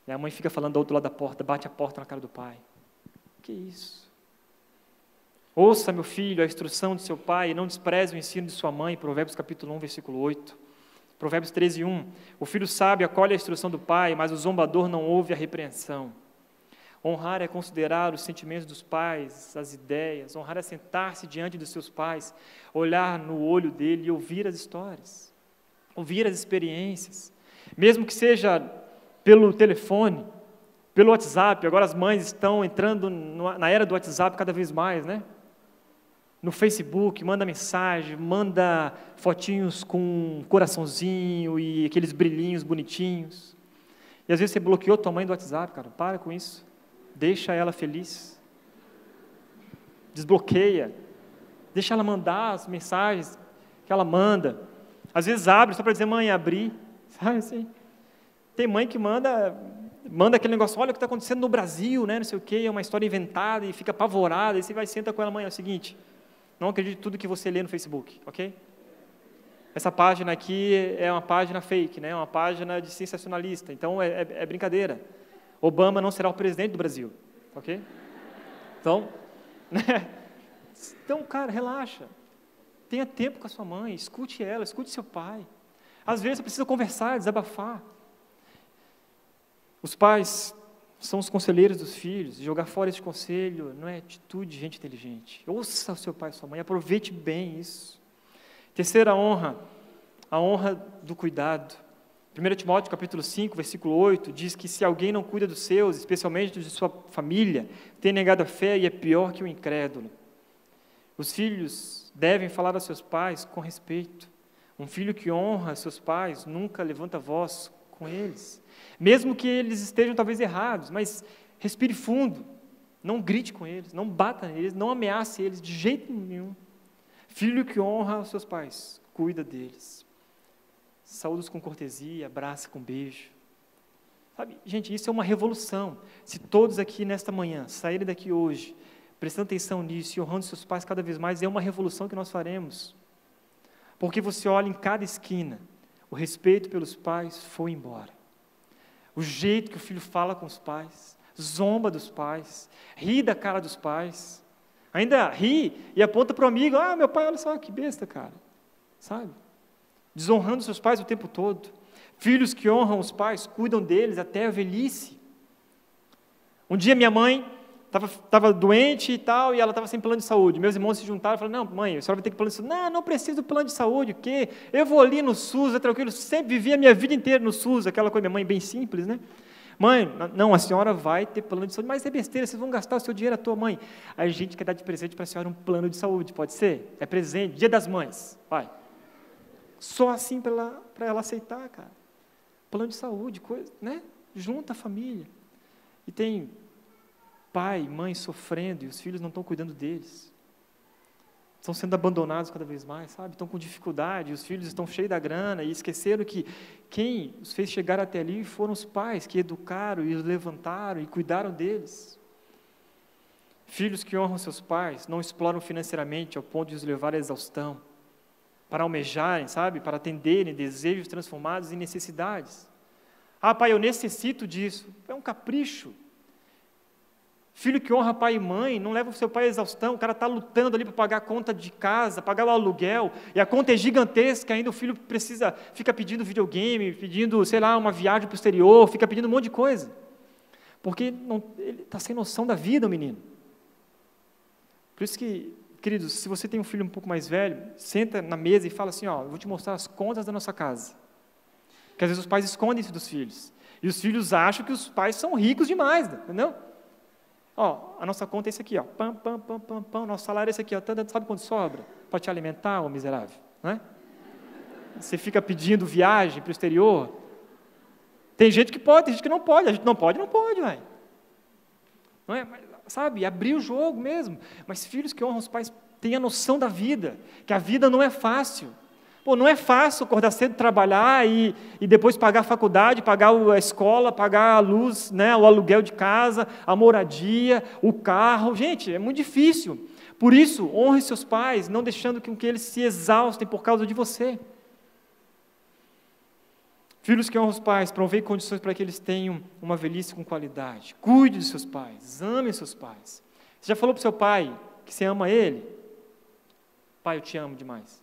E a mãe fica falando do outro lado da porta, bate a porta na cara do pai. Que isso? Ouça, meu filho, a instrução de seu pai e não despreze o ensino de sua mãe, Provérbios capítulo 1, versículo 8. Provérbios 13, 1. O filho sábio acolhe a instrução do pai, mas o zombador não ouve a repreensão. Honrar é considerar os sentimentos dos pais, as ideias. Honrar é sentar-se diante dos seus pais, olhar no olho dele e ouvir as histórias, ouvir as experiências. Mesmo que seja pelo telefone, pelo WhatsApp. Agora as mães estão entrando na era do WhatsApp cada vez mais, né? No Facebook, manda mensagem, manda fotinhos com coraçãozinho e aqueles brilhinhos bonitinhos. E às vezes você bloqueou tua mãe do WhatsApp, cara, para com isso. Deixa ela feliz. Desbloqueia. Deixa ela mandar as mensagens que ela manda. Às vezes abre só para dizer, mãe, abri. Sabe assim? Tem mãe que manda aquele negócio, olha o que está acontecendo no Brasil, né, não sei o quê, é uma história inventada e fica apavorada, e você vai e senta com ela, mãe, é o seguinte, não acredite em tudo que você lê no Facebook, ok? Essa página aqui é uma página fake, né, é uma página de sensacionalista, então é brincadeira. Obama não será o presidente do Brasil, ok? Então, né? Então, cara, relaxa. Tenha tempo com a sua mãe, escute ela, escute seu pai. Às vezes você precisa conversar, desabafar. Os pais são os conselheiros dos filhos, e jogar fora esse conselho não é atitude de gente inteligente. Ouça o seu pai e sua mãe, aproveite bem isso. Terceira honra, a honra do cuidado. 1 Timóteo capítulo 5, versículo 8, diz que se alguém não cuida dos seus, especialmente de sua família, tem negado a fé e é pior que o incrédulo. Os filhos devem falar aos seus pais com respeito. Um filho que honra seus pais nunca levanta voz com eles. Mesmo que eles estejam talvez errados, mas respire fundo, não grite com eles, não bata neles, não ameace eles de jeito nenhum. Filho que honra os seus pais, cuida deles. Saúde-os com cortesia, abraça com beijo. Sabe, gente, isso é uma revolução. Se todos aqui nesta manhã saírem daqui hoje, prestando atenção nisso e honrando seus pais cada vez mais, é uma revolução que nós faremos. Porque você olha em cada esquina, o respeito pelos pais foi embora. O jeito que o filho fala com os pais, zomba dos pais, ri da cara dos pais, ainda ri e aponta para o amigo, meu pai, olha só que besta, cara, sabe? Desonrando seus pais o tempo todo. Filhos que honram os pais, cuidam deles até a velhice. Um dia minha mãe estava doente e tal, e ela estava sem plano de saúde. Meus irmãos se juntaram e falaram, não, mãe, a senhora vai ter que plano de saúde. Não preciso do plano de saúde, o quê? Eu vou ali no SUS, é tranquilo, sempre vivi a minha vida inteira no SUS, aquela coisa, minha mãe bem simples, né? Mãe, não, a senhora vai ter plano de saúde, mas é besteira, vocês vão gastar o seu dinheiro à toa, mãe. A gente quer dar de presente para a senhora um plano de saúde, pode ser? É presente, Dia das Mães, vai. Só assim para ela aceitar, cara. Plano de saúde, coisa, né? Junta a família. E tem pai, mãe sofrendo e os filhos não estão cuidando deles. Estão sendo abandonados cada vez mais, sabe? Estão com dificuldade, os filhos estão cheios da grana e esqueceram que quem os fez chegar até ali foram os pais que educaram e os levantaram e cuidaram deles. Filhos que honram seus pais não exploram financeiramente ao ponto de os levar à exaustão, para almejarem, sabe? Para atenderem desejos transformados em necessidades. Pai, eu necessito disso. É um capricho. Filho que honra pai e mãe, não leva o seu pai à exaustão, o cara está lutando ali para pagar a conta de casa, pagar o aluguel, e a conta é gigantesca, ainda o filho fica pedindo videogame, pedindo, sei lá, uma viagem para o exterior, fica pedindo um monte de coisa, porque ele está sem noção da vida, o menino. Por isso que, queridos, se você tem um filho um pouco mais velho, senta na mesa e fala assim, eu vou te mostrar as contas da nossa casa, que às vezes os pais escondem isso dos filhos, E os filhos acham que os pais são ricos demais, entendeu? Ó, a nossa conta é esse aqui, ó. Pam, pam, pam, pam, pam, nosso salário é esse aqui, ó. Sabe quanto sobra para te alimentar, ô miserável? Não é? Você fica pedindo viagem para o exterior. Tem gente que pode, tem gente que não pode. A gente não pode, velho. Não é? Mas, sabe, abrir o jogo mesmo. Mas filhos que honram os pais têm a noção da vida, que a vida não é fácil. Pô, não é fácil acordar cedo, trabalhar e depois pagar a faculdade, pagar a escola, pagar a luz, né, o aluguel de casa, a moradia, o carro. Gente, é muito difícil. Por isso, honre seus pais, não deixando que eles se exaustem por causa de você. Filhos que honram os pais, provei condições para que eles tenham uma velhice com qualidade. Cuide de seus pais, ame seus pais. Você já falou para o seu pai que você ama ele? Pai, eu te amo demais.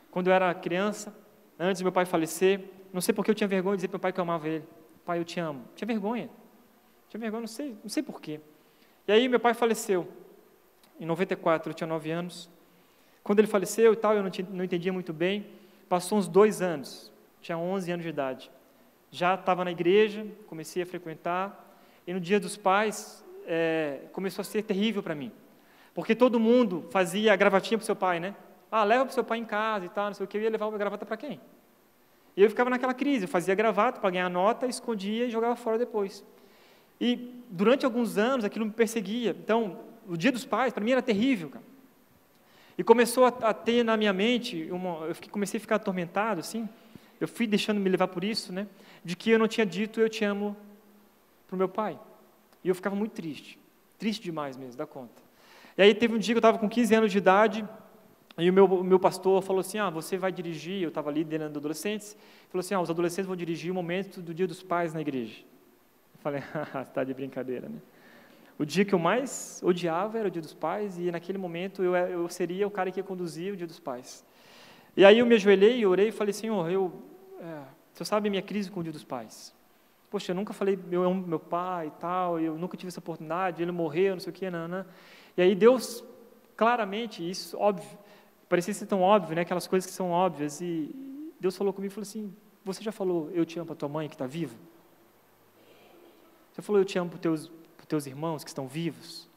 Quando eu era criança, antes do meu pai falecer, não sei porque eu tinha vergonha de dizer para meu pai que eu amava ele. Pai, eu te amo. Tinha vergonha, não sei porquê. E aí meu pai faleceu, em 94, eu tinha 9 anos. Quando ele faleceu e tal, eu não entendia muito bem. Passou uns 2 anos, tinha 11 anos de idade. Já estava na igreja, comecei a frequentar, e no dia dos pais, começou a ser terrível para mim. Porque todo mundo fazia a gravatinha para o seu pai, né? Ah, leva para o seu pai em casa e tal, não sei o que, eu ia levar a gravata para quem? E eu ficava naquela crise, eu fazia gravata para ganhar nota, escondia e jogava fora depois. E durante alguns anos aquilo me perseguia. Então, o dia dos pais, para mim era terrível, cara. E começou a ter na minha mente, comecei a ficar atormentado, assim, eu fui deixando me levar por isso, né, de que eu não tinha dito eu te amo para o meu pai. E eu ficava muito triste demais mesmo, da conta. E aí teve um dia que eu estava com 15 anos de idade, e o meu pastor falou assim, você vai dirigir, eu estava ali liderando adolescentes, falou assim, os adolescentes vão dirigir o momento do dia dos pais na igreja. Eu falei, está de brincadeira, né? O dia que eu mais odiava era o dia dos pais, e naquele momento eu seria o cara que ia conduzir o dia dos pais. E aí eu me ajoelhei, orei e falei, Senhor, você sabe a minha crise com o dia dos pais. Poxa, eu nunca falei, eu amo meu pai e tal, eu nunca tive essa oportunidade, ele morreu, não sei o que, não. E aí Deus, claramente, isso, óbvio, parecia ser tão óbvio, né, aquelas coisas que são óbvias, e Deus falou comigo e falou assim, você já falou, eu te amo para tua mãe que está viva? Você falou, eu te amo para os teus irmãos que estão vivos?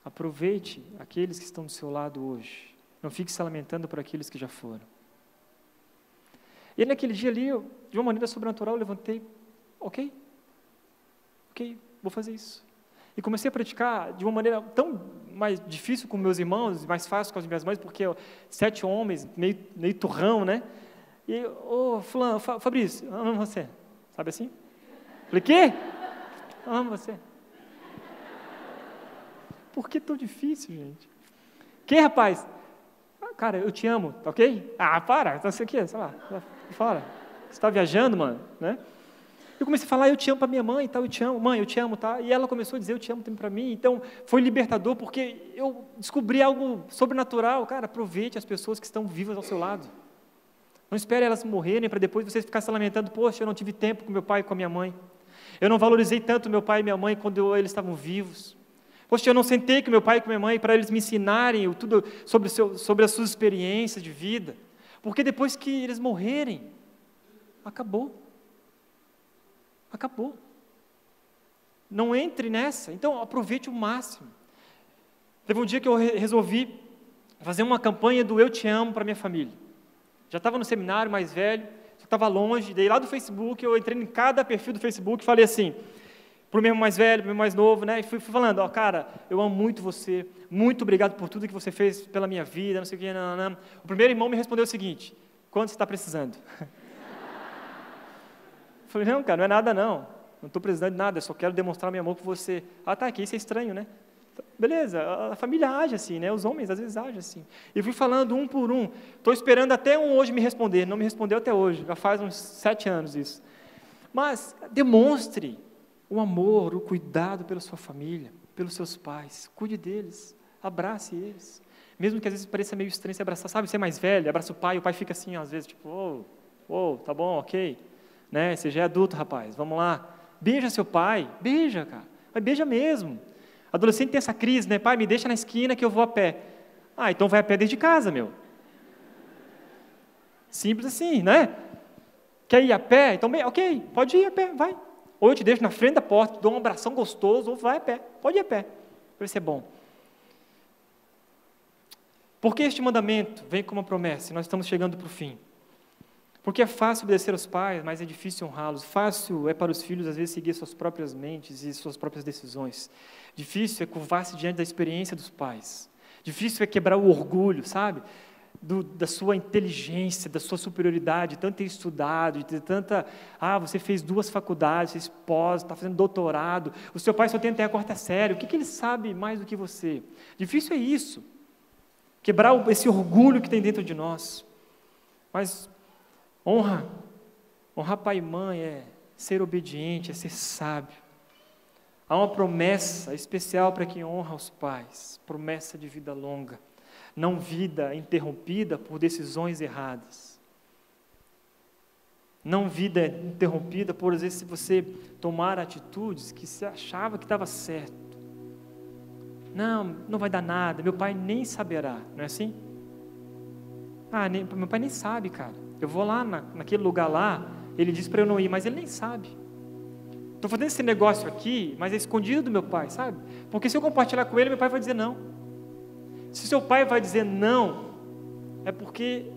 Aproveite aqueles que estão do seu lado hoje. Não fique se lamentando por aqueles que já foram. E naquele dia ali, de uma maneira sobrenatural, eu levantei, ok, vou fazer isso. E comecei a praticar de uma maneira tão mais difícil com meus irmãos, mais fácil com as minhas mães, porque 7 homens, meio turrão, né? E, fulano, Fabrício, eu amo você. Sabe assim? Falei, quê? Eu amo você. Por que tão difícil, gente? Que, rapaz? Cara, eu te amo, tá ok? Para, não sei o quê, sei lá, fora. Você está viajando, mano, né? Eu comecei a falar, eu te amo para minha mãe, tal, eu te amo, mãe, eu te amo, tá? E ela começou a dizer, eu te amo também para mim. Então, foi libertador, porque eu descobri algo sobrenatural. Cara, aproveite as pessoas que estão vivas ao seu lado. Não espere elas morrerem para depois você ficar se lamentando, poxa, eu não tive tempo com meu pai e com a minha mãe. Eu não valorizei tanto meu pai e minha mãe quando eles estavam vivos. Poxa, eu não sentei com meu pai e com minha mãe para eles me ensinarem tudo sobre as suas experiências de vida. Porque depois que eles morrerem, acabou. Não entre nessa. Então, aproveite o máximo. Teve um dia que eu resolvi fazer uma campanha do Eu Te Amo para minha família. Já estava no seminário mais velho, já estava longe, daí lá do Facebook, eu entrei em cada perfil do Facebook e falei assim, para o meu mais velho, para o meu mais novo, né, e fui falando, cara, eu amo muito você, muito obrigado por tudo que você fez pela minha vida, não sei o que, não. O primeiro irmão me respondeu o seguinte, quanto você está precisando? Eu falei, não, cara, não é nada não estou precisando de nada, eu só quero demonstrar meu amor por você. Tá, que isso é estranho, né? Beleza, a família age assim, né? Os homens às vezes agem assim. E fui falando um por um, estou esperando até um hoje me responder, não me respondeu até hoje, já faz uns 7 anos isso. Mas demonstre o amor, o cuidado pela sua família, pelos seus pais, cuide deles, abrace eles. Mesmo que às vezes pareça meio estranho se abraçar, sabe, você é mais velho, abraça o pai fica assim, às vezes, tipo, tá bom, ok, né? Você já é adulto, rapaz, vamos lá. Beija seu pai, beija, cara, mas beija mesmo. Adolescente tem essa crise, né? Pai, me deixa na esquina que eu vou a pé. Então vai a pé desde casa, meu. Simples assim, né? quer ir a pé? Então, bem, ok, pode ir a pé, vai. Ou eu te deixo na frente da porta, te dou um abração gostoso, ou vai a pé, pode ir a pé, vai ser bom. Por que este mandamento vem como uma promessa, e nós estamos chegando para o fim? Porque é fácil obedecer aos pais, mas é difícil honrá-los. Fácil é para os filhos, às vezes, seguir suas próprias mentes e suas próprias decisões. Difícil é curvar-se diante da experiência dos pais. Difícil é quebrar o orgulho, sabe? Da sua inteligência, da sua superioridade, de tanto ter estudado, de ter tanta... você fez 2 faculdades, fez pós, está fazendo doutorado, o seu pai só tem até a 4ª série, o que ele sabe mais do que você? Difícil é isso. Quebrar esse orgulho que tem dentro de nós. Mas... honrar pai e mãe é ser obediente, é ser sábio. Há uma promessa especial para quem honra os pais, promessa de vida longa, não vida interrompida por decisões erradas. Não vida interrompida por, às vezes, se você tomar atitudes que você achava que estava certo. Não vai dar nada, meu pai nem saberá, não é assim? Meu pai nem sabe, cara. Eu vou lá naquele lugar lá, ele diz para eu não ir, mas ele nem sabe. Estou fazendo esse negócio aqui, mas é escondido do meu pai, sabe? Porque se eu compartilhar com ele, meu pai vai dizer não. Se seu pai vai dizer não, é porque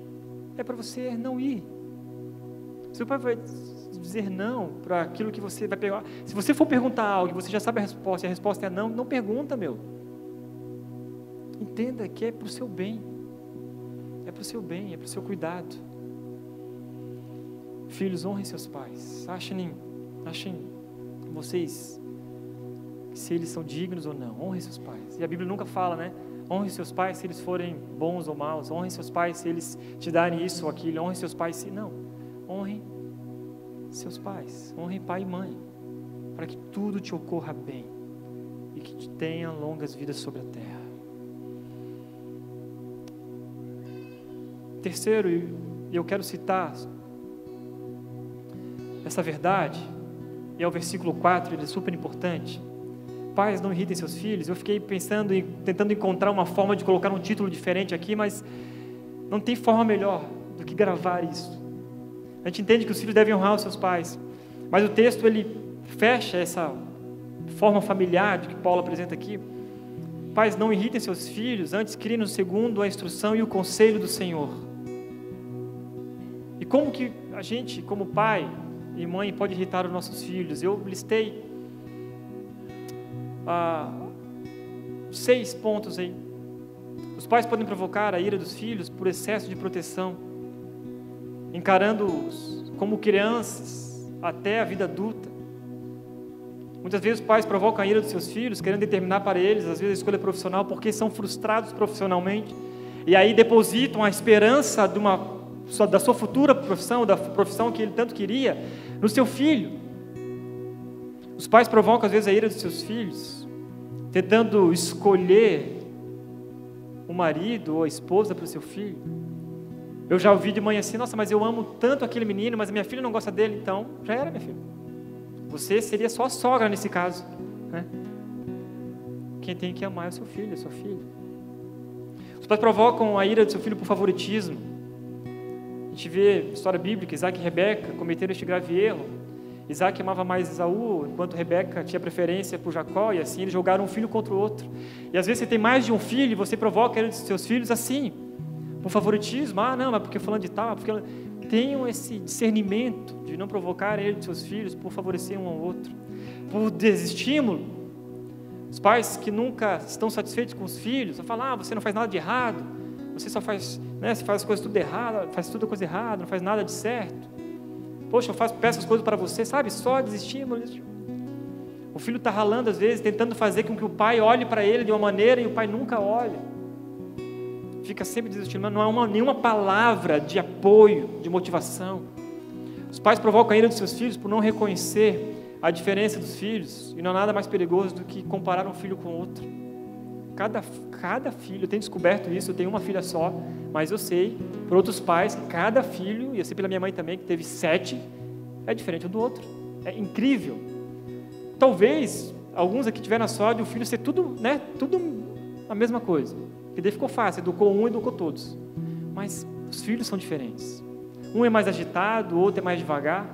é para você não ir. Seu pai vai dizer não para aquilo que você vai pegar. Se você for perguntar algo e você já sabe a resposta, e a resposta é não, não pergunta, meu. Entenda que é para o seu bem. É para o seu bem, é para o seu cuidado. Filhos, honrem seus pais. Achem vocês se eles são dignos ou não. Honrem seus pais. E a Bíblia nunca fala, né? Honrem seus pais se eles forem bons ou maus. Honrem seus pais se eles te darem isso ou aquilo. Honrem seus pais se... Não. Honrem seus pais. Honrem pai e mãe. Para que tudo te ocorra bem. E que te tenha longas vidas sobre a terra. Terceiro, e eu quero citar essa verdade, e é o versículo 4, ele é super importante. Pais, não irritem seus filhos. Eu fiquei pensando e tentando encontrar uma forma de colocar um título diferente aqui, mas não tem forma melhor do que gravar isso. A gente entende que os filhos devem honrar os seus pais, mas o texto ele fecha essa forma familiar de que Paulo apresenta aqui. Pais, não irritem seus filhos, antes criem-no segundo a instrução e o conselho do Senhor. E como que a gente, como pai e mãe, pode irritar os nossos filhos? Eu listei 6 pontos aí. Os pais podem provocar a ira dos filhos por excesso de proteção, encarando-os como crianças até a vida adulta. Muitas vezes os pais provocam a ira dos seus filhos, querendo determinar para eles, às vezes, a escolha profissional, porque são frustrados profissionalmente, e aí depositam a esperança da sua futura profissão, da profissão que ele tanto queria, no seu filho. Os pais provocam às vezes a ira dos seus filhos, tentando escolher o marido ou a esposa para o seu filho. Eu já ouvi de mãe assim: nossa, mas eu amo tanto aquele menino, mas a minha filha não gosta dele. Então, já era, minha filha. Você seria só a sogra nesse caso, né? Quem tem que amar é o seu filho, a sua filha. Os pais provocam a ira do seu filho por favoritismo. A gente vê a história bíblica, Isaac e Rebeca cometeram este grave erro. Isaac amava mais Esaú, enquanto Rebeca tinha preferência por Jacó, e assim eles jogaram um filho contra o outro. E às vezes você tem mais de um filho, e você provoca ele dos seus filhos assim, por favoritismo. Não, mas porque falando de tal, porque... Tenham esse discernimento de não provocar ele dos seus filhos por favorecer um ao outro, por desestímulo. Os pais que nunca estão satisfeitos com os filhos, vão falar: você não faz nada de errado, você só faz, né, você faz as coisas tudo errado, faz tudo coisa errada, não faz nada de certo. Poxa, peço as coisas para você, sabe? Só desestímulo. O filho está ralando às vezes, tentando fazer com que o pai olhe para ele de uma maneira e o pai nunca olha. Fica sempre desestimando, não há nenhuma palavra de apoio, de motivação. Os pais provocam a ira dos seus filhos por não reconhecer a diferença dos filhos, e não há nada mais perigoso do que comparar um filho com outro. Cada filho, eu tenho descoberto isso, eu tenho uma filha só, mas eu sei, por outros pais, que cada filho, e eu sei pela minha mãe também, que teve 7, é diferente um do outro. É incrível. Talvez, alguns aqui tiveram a sorte de o filho ser tudo a mesma coisa. Que daí ficou fácil, educou um, educou todos. Mas os filhos são diferentes. Um é mais agitado, o outro é mais devagar.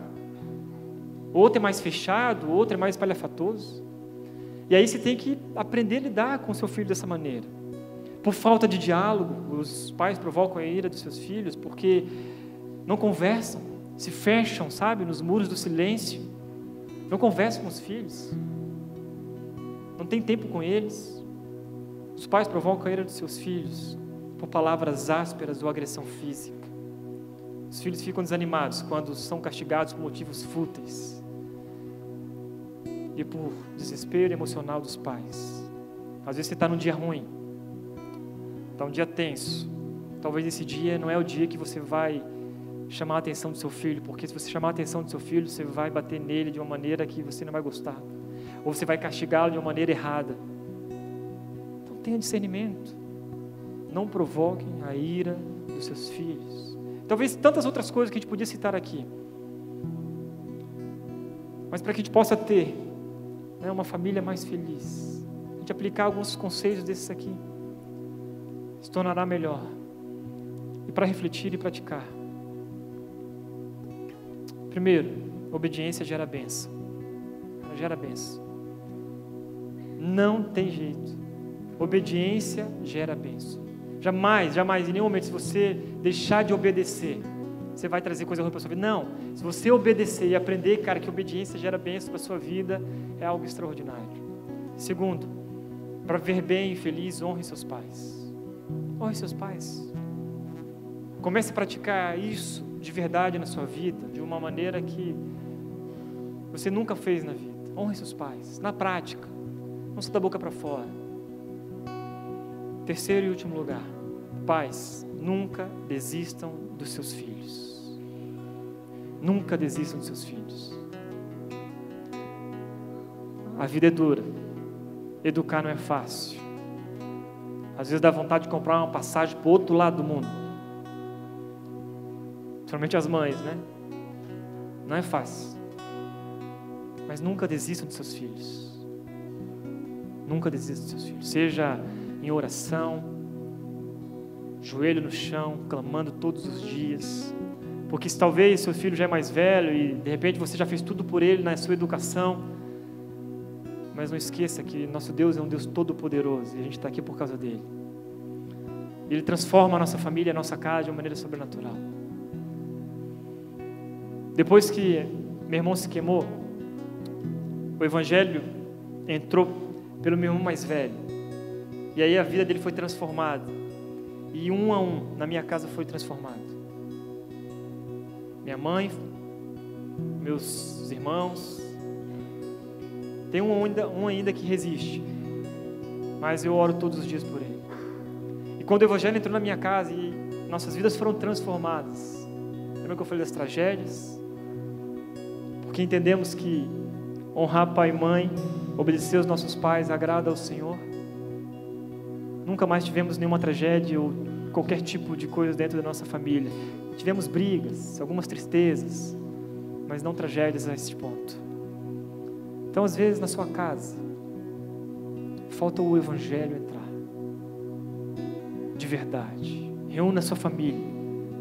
O outro é mais fechado, o outro é mais espalhafatoso. E aí você tem que aprender a lidar com o seu filho dessa maneira. Por falta de diálogo, os pais provocam a ira dos seus filhos porque não conversam, se fecham, sabe, nos muros do silêncio. Não conversam com os filhos. Não tem tempo com eles. Os pais provocam a ira dos seus filhos por palavras ásperas ou agressão física. Os filhos ficam desanimados quando são castigados por motivos fúteis e por desespero emocional dos pais. Às vezes você está num dia ruim, está um dia tenso. Talvez esse dia não é o dia que você vai chamar a atenção do seu filho, porque se você chamar a atenção do seu filho, você vai bater nele de uma maneira que você não vai gostar, ou você vai castigá-lo de uma maneira errada. Então tenha discernimento. Não provoquem a ira dos seus filhos. Talvez tantas outras coisas que a gente podia citar aqui. Mas para que a gente possa ter, né, uma família mais feliz, a gente aplicar alguns conceitos desses aqui, se tornará melhor. E para refletir e praticar. Primeiro, obediência gera bênção. Ela gera bênção. Não tem jeito. Obediência gera bênção. Jamais, em nenhum momento, se você deixar de obedecer, você vai trazer coisa ruim para a sua vida. Não, se você obedecer e aprender, cara, que obediência gera bênção para a sua vida, é algo extraordinário. Segundo, para viver bem e feliz, honre seus pais. Honre seus pais. Comece a praticar isso de verdade na sua vida, de uma maneira que você nunca fez na vida. Honre seus pais, na prática, não só da boca para fora. Terceiro e último lugar, pais, nunca desistam dos seus filhos. Nunca desistam dos seus filhos. A vida é dura, educar não é fácil. Às vezes dá vontade de comprar uma passagem para o outro lado do mundo. Principalmente as mães, né? Não é fácil. Mas nunca desistam dos seus filhos. Nunca desistam dos seus filhos. Seja em oração, joelho no chão, clamando todos os dias. Porque se talvez seu filho já é mais velho e de repente você já fez tudo por ele na sua educação. Mas não esqueça que nosso Deus é um Deus todo-poderoso e a gente está aqui por causa dele. Ele transforma a nossa família, a nossa casa de uma maneira sobrenatural. Depois que meu irmão se queimou, o evangelho entrou pelo meu irmão mais velho. E aí a vida dele foi transformada. E um a um, na minha casa foi transformado. Minha mãe, meus irmãos. Tem um ainda que resiste. Mas eu oro todos os dias por ele. E quando o evangelho entrou na minha casa e nossas vidas foram transformadas. Lembra que eu falei das tragédias? Porque entendemos que honrar pai e mãe, obedecer aos nossos pais, agrada ao Senhor. Nunca mais tivemos nenhuma tragédia ou qualquer tipo de coisa dentro da nossa família. Tivemos brigas, algumas tristezas, mas não tragédias a esse ponto. Então, às vezes, na sua casa, falta o evangelho entrar. De verdade. Reúna a sua família.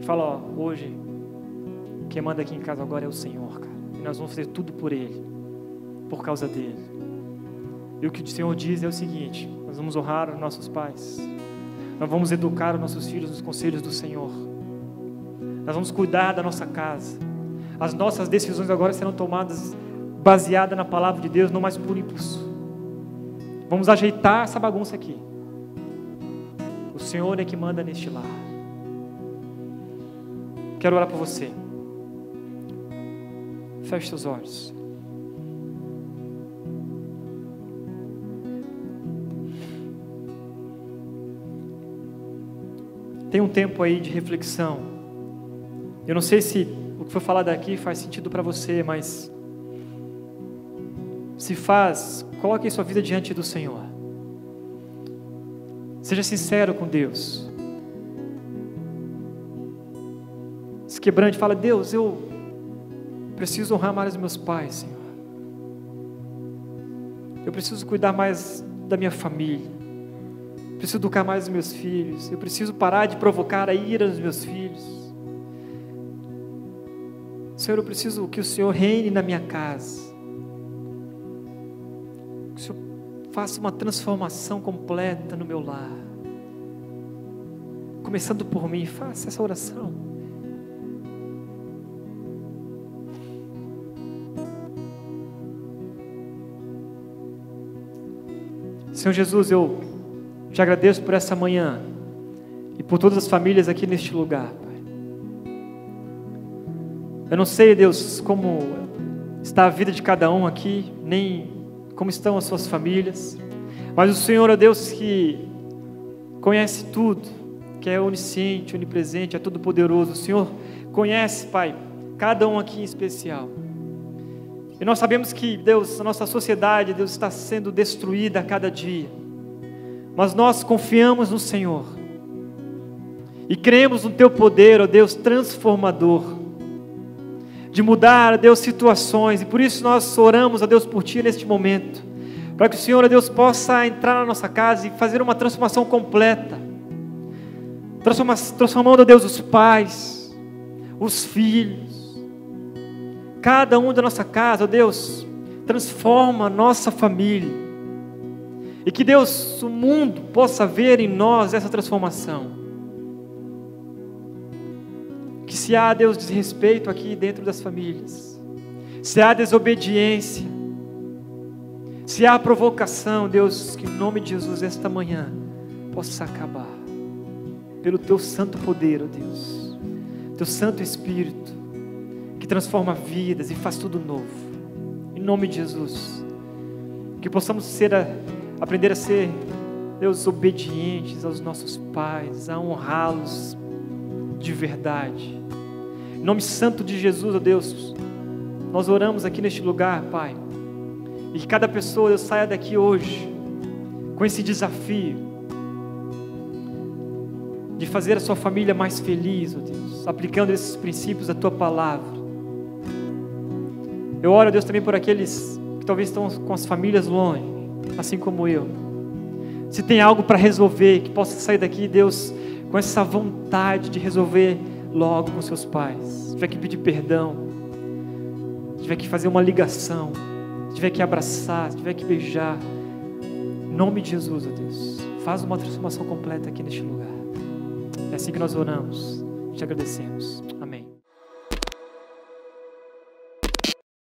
Fala, ó, hoje, quem manda aqui em casa agora é o Senhor, cara. E nós vamos fazer tudo por Ele, por causa dEle. E o que o Senhor diz é o seguinte: nós vamos honrar os nossos pais, nós vamos educar os nossos filhos nos conselhos do Senhor, nós vamos cuidar da nossa casa. As nossas decisões agora serão tomadas baseadas na palavra de Deus, não mais por impulso. Vamos ajeitar essa bagunça aqui. O Senhor é que manda neste lar. Quero orar por você. Feche seus olhos. Tem um tempo aí de reflexão. Eu não sei se o que foi falado aqui faz sentido para você, mas se faz, coloque sua vida diante do Senhor. Seja sincero com Deus. Se quebrante, fala: Deus, eu preciso honrar mais os meus pais, Senhor. Eu preciso cuidar mais da minha família. Preciso educar mais os meus filhos. Eu preciso parar de provocar a ira dos meus filhos. Senhor, eu preciso que o Senhor reine na minha casa. Que o Senhor faça uma transformação completa no meu lar. Começando por mim, faça essa oração. Senhor Jesus, eu te agradeço por essa manhã e por todas as famílias aqui neste lugar, Pai. Eu não sei, Deus, como está a vida de cada um aqui, nem como estão as suas famílias, mas o Senhor é Deus que conhece tudo, que é onisciente, onipresente, é todo-poderoso. O Senhor conhece, Pai, cada um aqui em especial. E nós sabemos que, Deus, a nossa sociedade, Deus, está sendo destruída a cada dia, mas nós confiamos no Senhor e cremos no Teu poder, ó Deus, transformador, de mudar, ó Deus, situações, e por isso nós oramos, ó Deus, por Ti neste momento, para que o Senhor, ó Deus, possa entrar na nossa casa e fazer uma transformação completa, transformando, ó Deus, os pais, os filhos, cada um da nossa casa, ó Deus, transforma a nossa família, e que, Deus, o mundo possa ver em nós essa transformação. Que se há, Deus, desrespeito aqui dentro das famílias, se há desobediência, se há provocação, Deus, que em nome de Jesus esta manhã possa acabar, pelo Teu santo poder, ó Deus, Teu santo Espírito, que transforma vidas e faz tudo novo, em nome de Jesus, que possamos aprender a ser, Deus, obedientes aos nossos pais, a honrá-los de verdade. Em nome santo de Jesus, ó Deus, nós oramos aqui neste lugar, Pai, e que cada pessoa, Deus, saia daqui hoje com esse desafio de fazer a sua família mais feliz, ó Deus, aplicando esses princípios da Tua palavra. Eu oro, Deus, também por aqueles que talvez estão com as famílias longe, assim como eu. Se tem algo para resolver, que possa sair daqui, Deus, com essa vontade de resolver logo com seus pais. Se tiver que pedir perdão, se tiver que fazer uma ligação, se tiver que abraçar, se tiver que beijar, em nome de Jesus, ó Deus, faz uma transformação completa aqui neste lugar. É assim que nós oramos, te agradecemos.